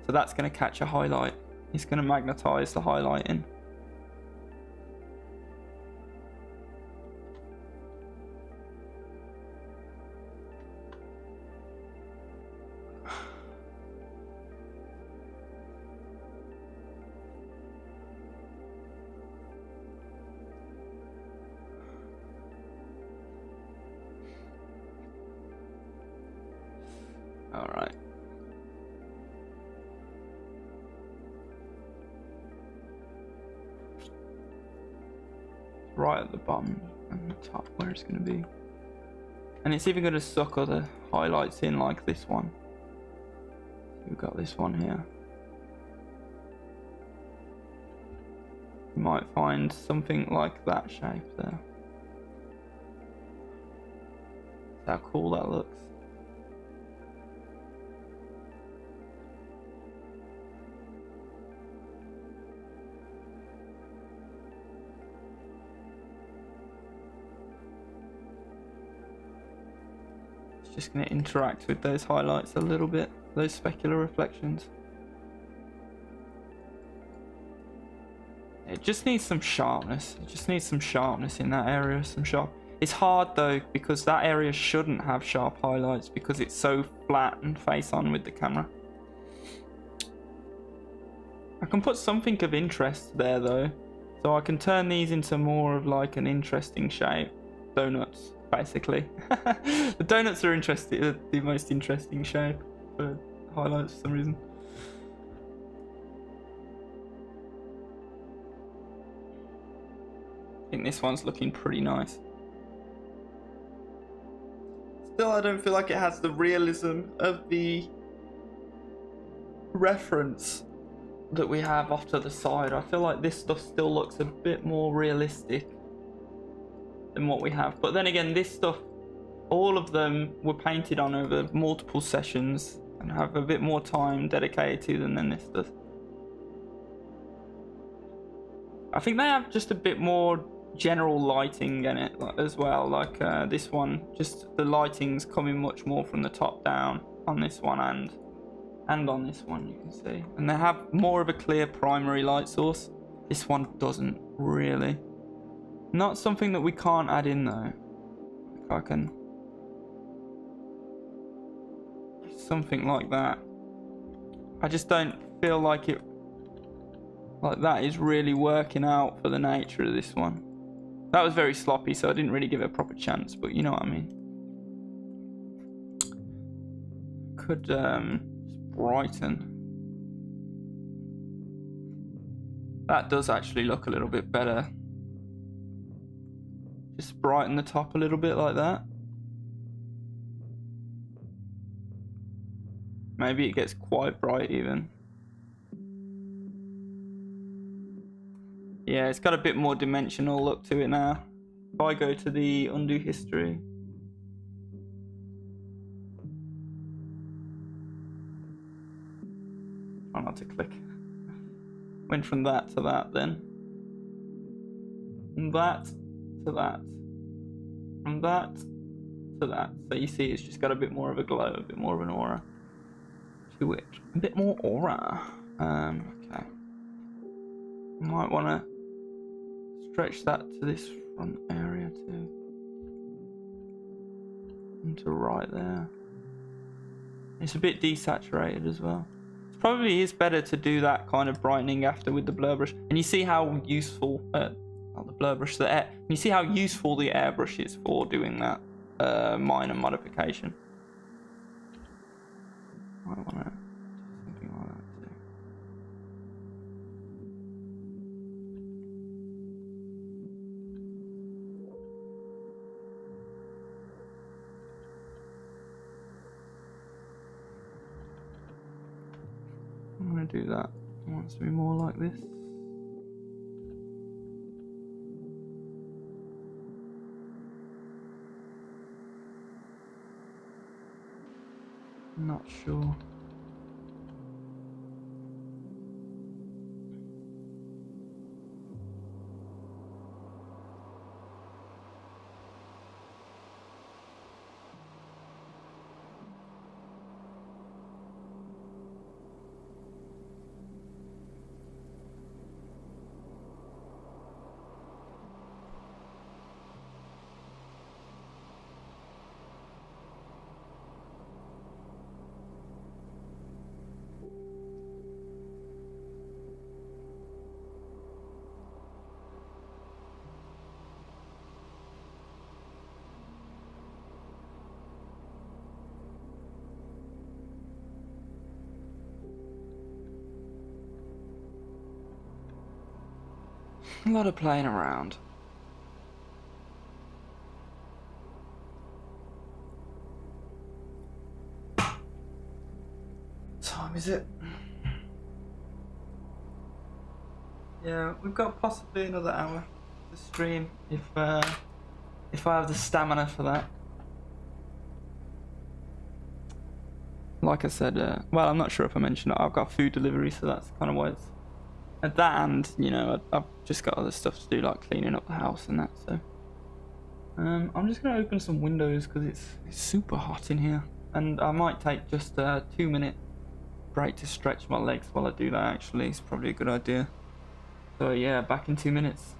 so that's going to catch a highlight. It's going to magnetize the highlighting. All right. Right at the bottom and the top where it's going to be. And it's even going to suck other highlights in like this one. We've got this one here. You might find something like that shape there. How cool that looks. Just going to interact with those highlights a little bit, those specular reflections. It just needs some sharpness. It just needs some sharpness in that area. It's hard though, because that area shouldn't have sharp highlights because it's so flat and face on with the camera. I can put something of interest there though, so I can turn these into more of like an interesting shape. Donuts, basically. The donuts are interesting, the most interesting shape for highlights for some reason. I think this one's looking pretty nice. Still, I don't feel like it has the realism of the reference that we have off to the side. I feel like this stuff still looks a bit more realistic than what we have. But then again, this stuff, all of them were painted on over multiple sessions and have a bit more time dedicated to them than this does. I think they have just a bit more general lighting in it as well. Like this one, just the lighting's coming much more from the top down on this one and on this one, you can see. And they have more of a clear primary light source. This one doesn't really. Not something that we can't add in though. If I can. Something like that. I just don't feel like it. Like that is really working out for the nature of this one. That was very sloppy, so I didn't really give it a proper chance, but you know what I mean. Could brighten. That does actually look a little bit better. Just brighten the top a little bit like that. Maybe it gets quite bright even. Yeah, it's got a bit more dimensional look to it now. If I go to the undo history. Try not to click. Went from that to that then. From that to that. From that to that. So you see it's just got a bit more of a glow, a bit more of an aura to it. A bit more aura. Okay. Might want to stretch that to this front area too. And to right there. It's a bit desaturated as well. It probably is better to do that kind of brightening after with the blur brush. And you see how useful, not the blur brush, the air. You see how useful the airbrush is for doing that minor modification. I want to do something like that too. I'm going to do that. I want it to be more like this. I'm not sure. A lot of playing around. What time is it? Yeah, we've got possibly another hour to stream if I have the stamina for that. Like I said, well, I'm not sure if I mentioned it. I've got food delivery, so that's kind of why it's at that, and you know, I've just got other stuff to do, like cleaning up the house and that. So I'm just gonna open some windows because it's super hot in here, and I might take just a 2-minute break to stretch my legs while I do that. Actually, it's probably a good idea. So yeah, back in 2 minutes.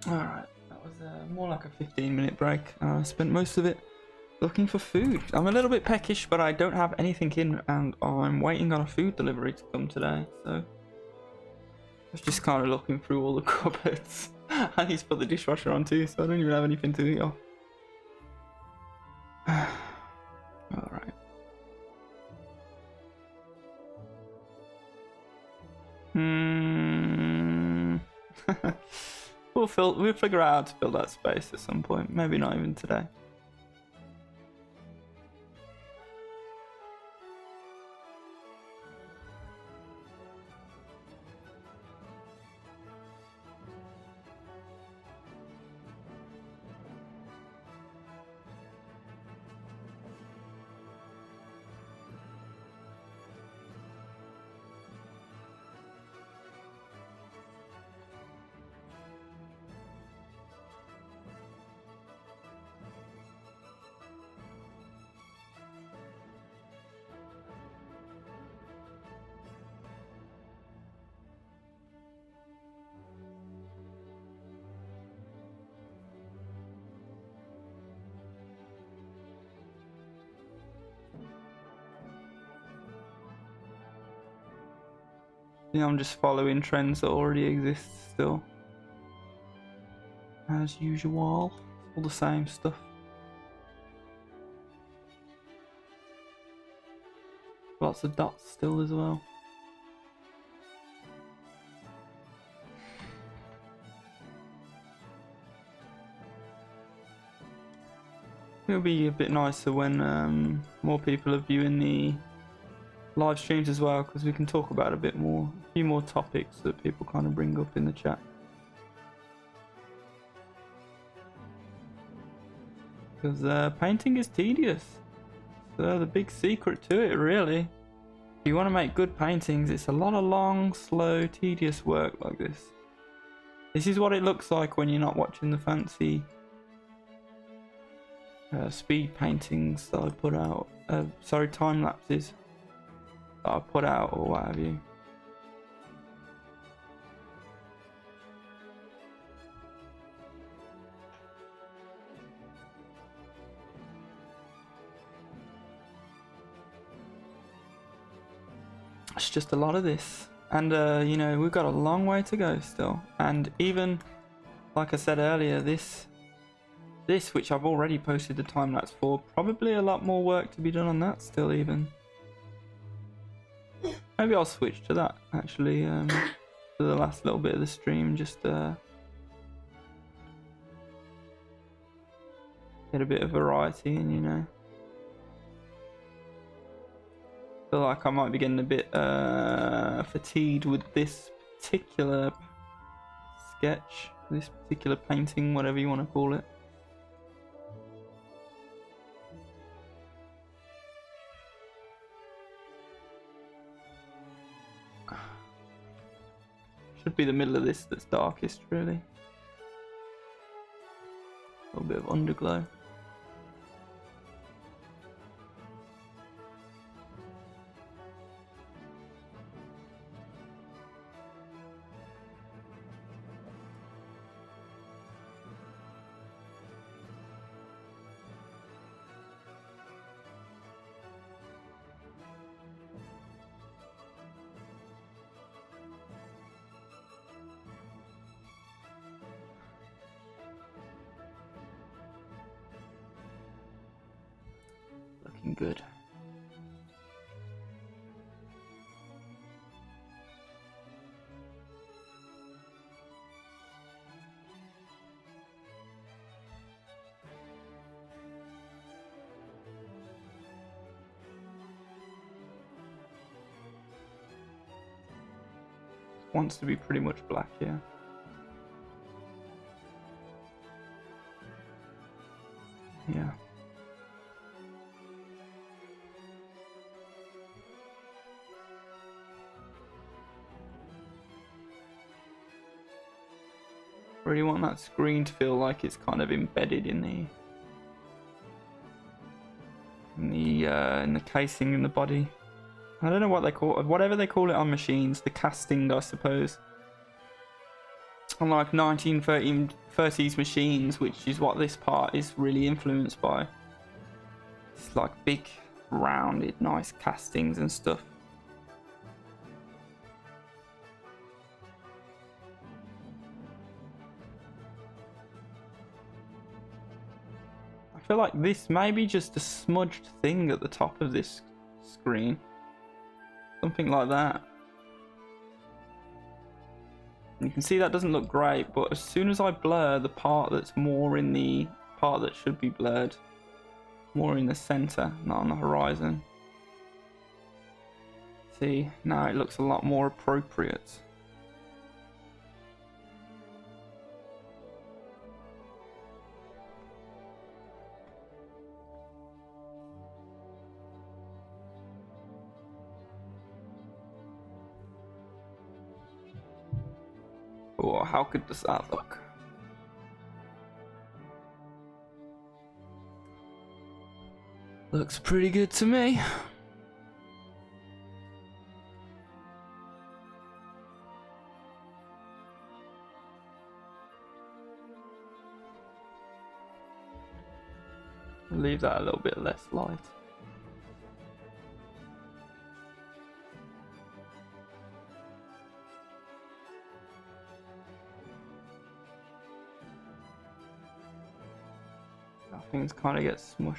Alright, that was more like a 15-minute break. I spent most of it looking for food. I'm a little bit peckish, but I don't have anything in, and I'm waiting on a food delivery to come today, so I was just kind of looking through all the cupboards. I need to put the dishwasher on too, so I don't even have anything to eat off. Alright. We'll figure out how to fill that space at some point. Maybe not even today. Yeah, I'm just following trends that already exist still. As usual. All the same stuff. Lots of dots still as well. It'll be a bit nicer when more people are viewing the live streams as well, because we can talk about a bit more, a few more topics that people kind of bring up in the chat. Because painting is tedious. So the big secret to it, really. If you want to make good paintings, it's a lot of long, slow, tedious work like this. This is what it looks like when you're not watching the fancy speed paintings that I put out. Sorry, time lapses that I put out or what have you. It's just a lot of this, and you know, we've got a long way to go still. And even like I said earlier, this which I've already posted the time lapse for, probably a lot more work to be done on that still. Even maybe I'll switch to that actually for the last little bit of the stream, just get a bit of variety in, you know. Feel like I might be getting a bit fatigued with this particular sketch, this particular painting, whatever you want to call it. Should be the middle of this that's darkest, really. A little bit of underglow. Good. Wants to be pretty much black here. Yeah. Really want that screen to feel like it's kind of embedded in the casing in the body. I don't know what they call it, whatever they call it on machines, the casting, I suppose. on like 1930s machines, which is what this part is really influenced by. It's like big, rounded, nice castings and stuff. I feel like this may be just a smudged thing at the top of this screen. Something like that. You can see that doesn't look great, but as soon as I blur the part that's more in the part that should be blurred, more in the center, not on the horizon. See, now it looks a lot more appropriate. Oh, how good does that look? Looks pretty good to me. Leave that a little bit less light. Things kind of get smushed.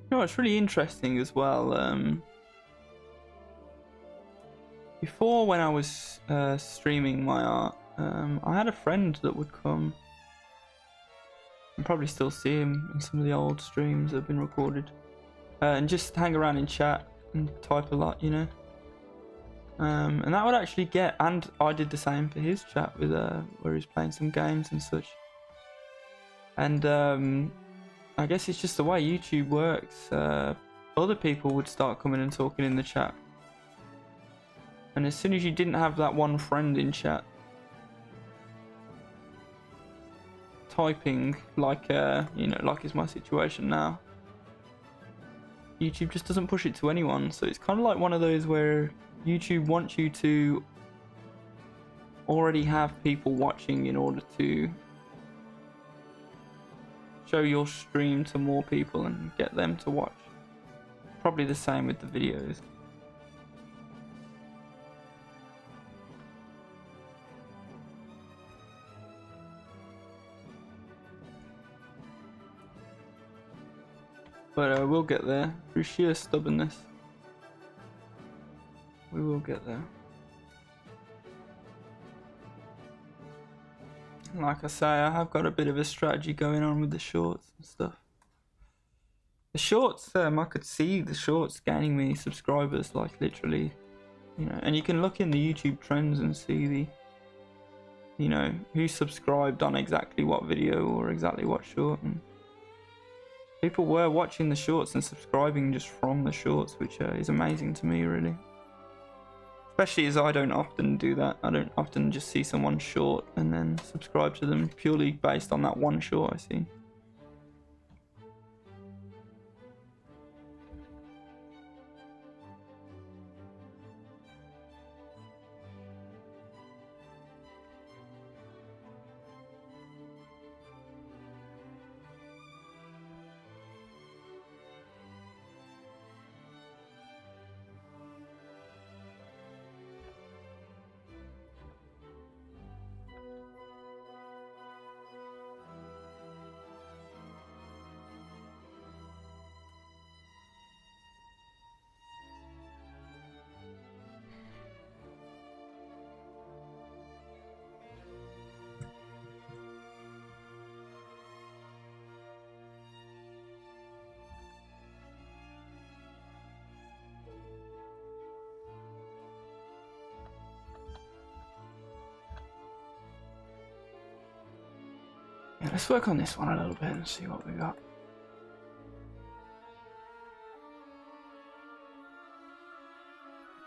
You know, it's really interesting as well. Before, when I was streaming my art, I had a friend that would come. You probably still see him in some of the old streams that have been recorded, and just hang around and chat and type a lot, you know. And that would actually get, and I did the same for his chat with where he was playing some games and such. And I guess it's just the way YouTube works. Other people would start coming and talking in the chat. And as soon as you didn't have that one friend in chat typing like you know, like is my situation now, YouTube just doesn't push it to anyone. So it's kind of like one of those where YouTube wants you to already have people watching in order to show your stream to more people and get them to watch. Probably the same with the videos. But we'll get there through sheer stubbornness. We will get there. Like I say, I have got a bit of a strategy going on with the shorts and stuff. The shorts, I could see the shorts gaining me subscribers, like literally, you know. And you can look in the YouTube trends and see the, you know, who subscribed on exactly what video or exactly what short. And people were watching the shorts and subscribing just from the shorts, which is amazing to me, really. Especially as I don't often do that. I don't often just see someone short and then subscribe to them purely based on that one short I see. Yeah, let's work on this one a little bit and see what we got.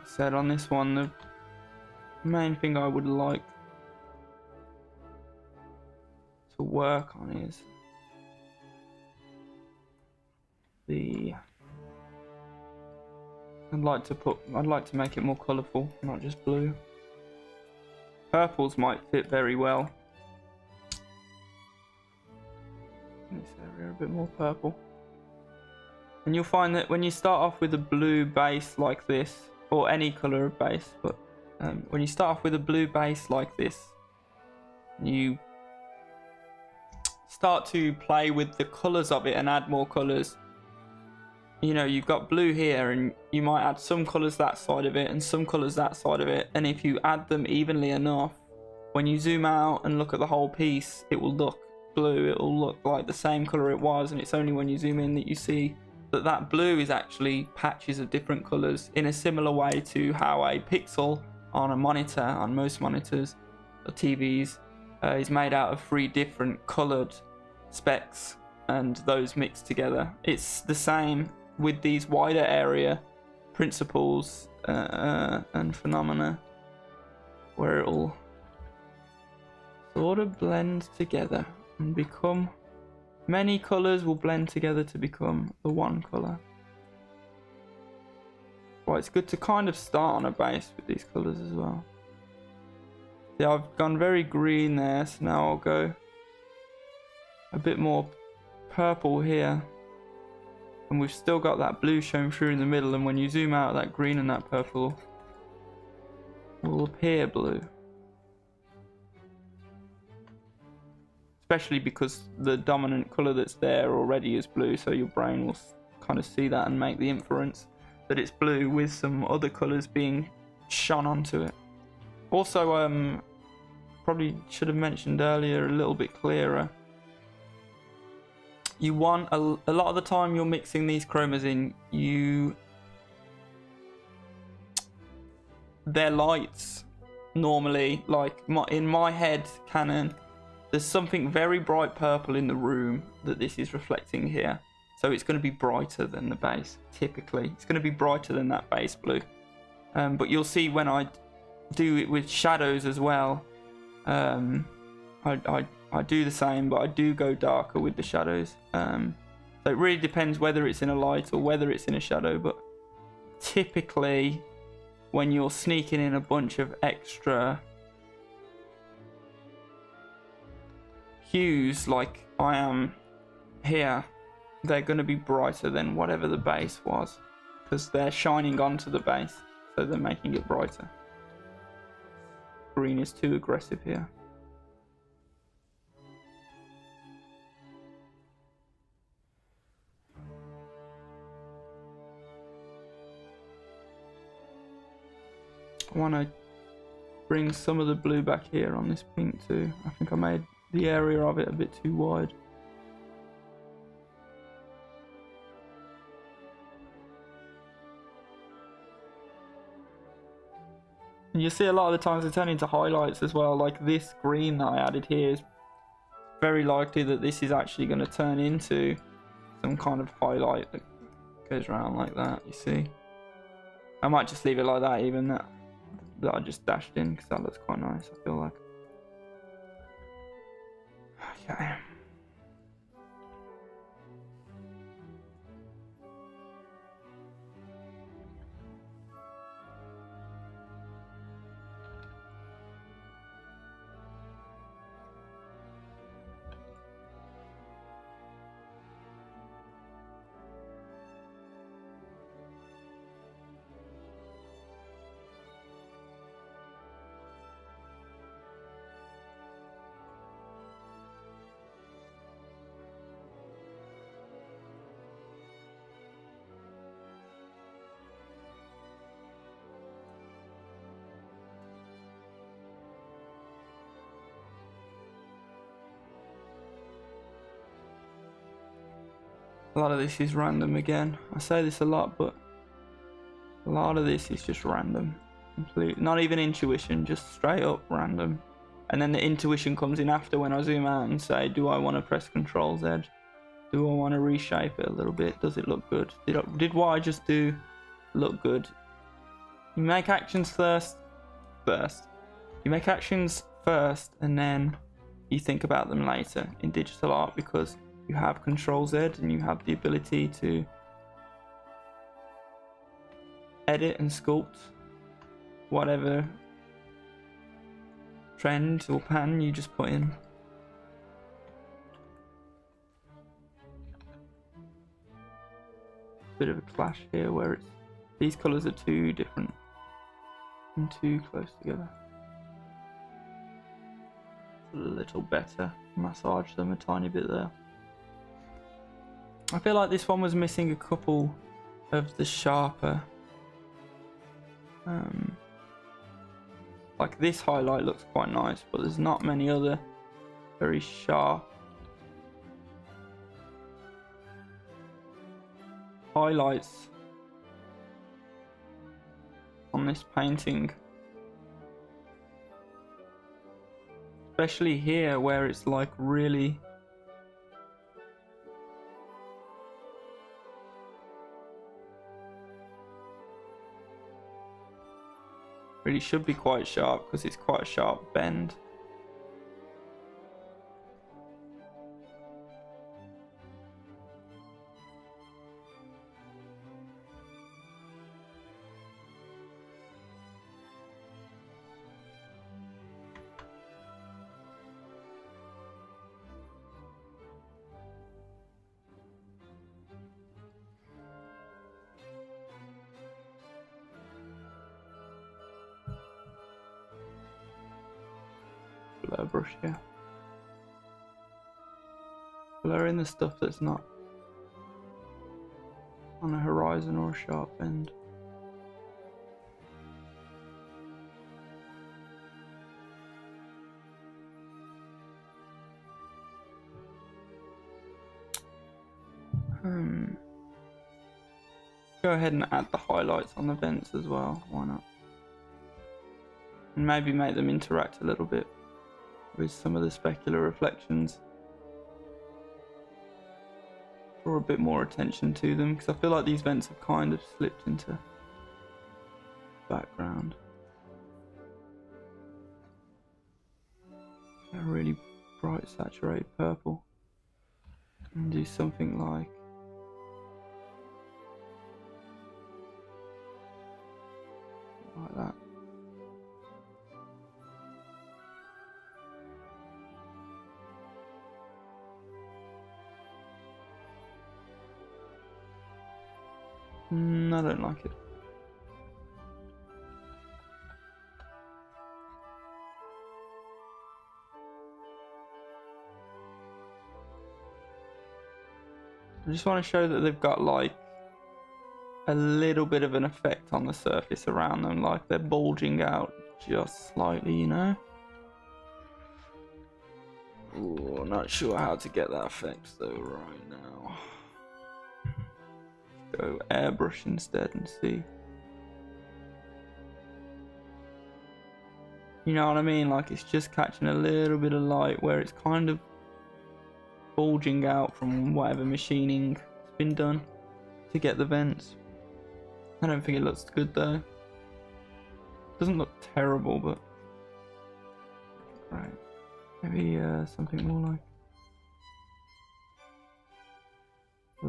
I said on this one, the main thing I would like to work on is I'd like to make it more colourful, not just blue. Purples might fit very well. In this area, a bit more purple. And you'll find that when you start off with a blue base like this, or any colour of base, but when you start off with a blue base like this, you start to play with the colours of it and add more colours. You know, you've got blue here and you might add some colours that side of it and some colours that side of it, and if you add them evenly enough, when you zoom out and look at the whole piece, it will look blue, it will look like the same colour it was, and it's only when you zoom in that you see that that blue is actually patches of different colours, in a similar way to how a pixel on a monitor, on most monitors or TVs, is made out of 3 different coloured specks and those mixed together. It's the same with these wider area principles and phenomena, where it'll sort of blend together and become, many colours will blend together to become the one colour. Well, it's good to kind of start on a base with these colours as well. See, I've gone very green there, so now I'll go a bit more purple here. And we've still got that blue showing through in the middle, and when you zoom out, that green and that purple will appear blue. Especially because the dominant colour that's there already is blue, so your brain will kind of see that and make the inference that it's blue with some other colours being shone onto it. Also, probably should have mentioned earlier, a little bit clearer. You want a lot of the time you're mixing these chromas in, they're lights normally, like in my head canon, there's something very bright purple in the room that this is reflecting here, so it's going to be brighter than the base. Typically it's going to be brighter than that base blue, but you'll see when I do it with shadows as well, I do the same, but I do go darker with the shadows. So it really depends whether it's in a light or whether it's in a shadow, but typically when you're sneaking in a bunch of extra hues like I am here, they're going to be brighter than whatever the base was, because they're shining onto the base, so they're making it brighter. Green is too aggressive here. I want to bring some of the blue back here on this pink too. I think I made the area of it a bit too wide. And you see a lot of the times they turn into highlights as well, like this green that I added here is very likely that this is actually going to turn into some kind of highlight that goes around like that, you see. I might just leave it like that, even that I just dashed in, because that looks quite nice, I feel like. Okay. A lot of this is random again. I say this a lot, but a lot of this is just random. Complete, not even intuition, just straight up random. And then the intuition comes in after, when I zoom out and say, do I want to press Control Z? Do I want to reshape it a little bit? Does it look good? Did what I just do look good? You make actions first. You make actions first and then you think about them later in digital art, because you have Control Z and you have the ability to edit and sculpt whatever trend or pattern you just put in. Bit of a clash here where it's these colours are too different and too close together. A little better. Massage them a tiny bit there. I feel like this one was missing a couple of the sharper. Like this highlight looks quite nice, but there's not many other very sharp highlights on this painting. Especially here where it's like really should be quite sharp because it's quite a sharp bend. Blur brush here. Blur in the stuff that's not on a horizon or a sharp bend. Go ahead and add the highlights on the vents as well, why not? And maybe make them interact a little bit with some of the specular reflections. Draw a bit more attention to them, because I feel like these vents have kind of slipped into background. A really bright saturated purple. And do something like that. I don't like it. I just want to show that they've got like a little bit of an effect on the surface around them, like they're bulging out just slightly, you know? Ooh, not sure how to get that effect though right now. Go airbrush instead and see. You know what I mean? Like it's just catching a little bit of light where it's kind of bulging out from whatever machining has been done to get the vents. I don't think it looks good though. Doesn't look terrible, but right. Maybe something more like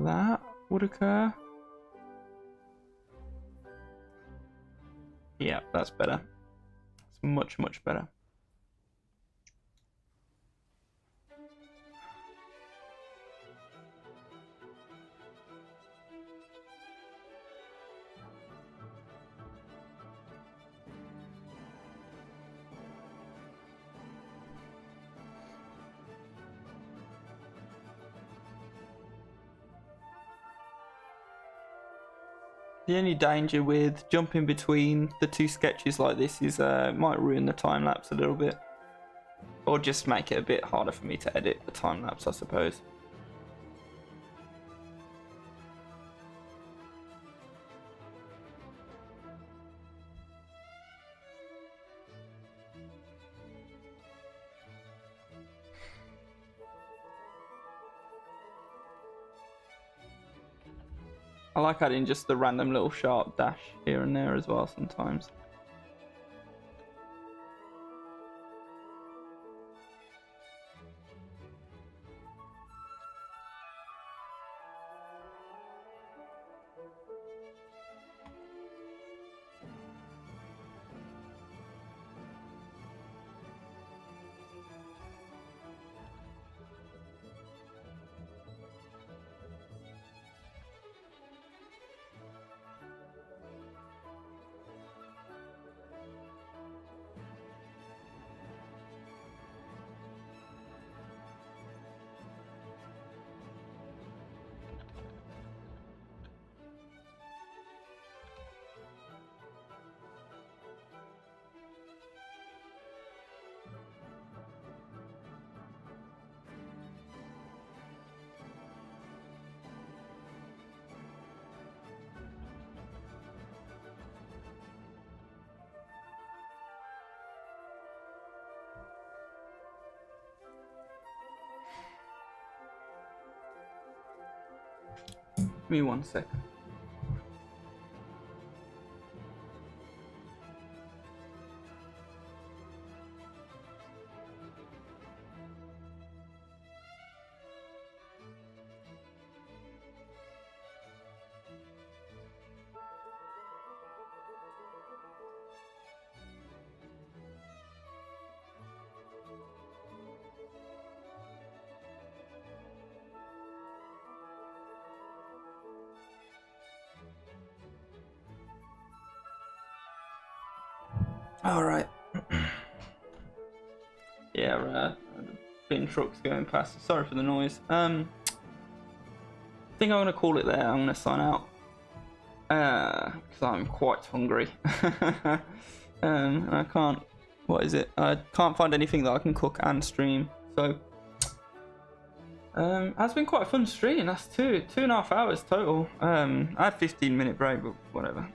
that would occur. Yeah, that's better. It's much, much better. The only danger with jumping between the two sketches like this is it might ruin the time lapse a little bit, or just make it a bit harder for me to edit the time lapse, I suppose. I like adding just the random little sharp dash here and there as well sometimes. Give me 1 second. All right. Yeah, bin trucks going past. Sorry for the noise. I think I'm gonna call it there. I'm gonna sign out because I'm quite hungry. I can't. What is it? I can't find anything that I can cook and stream. So, it's been quite a fun stream. That's 2.5 hours total. I had 15-minute break, but whatever.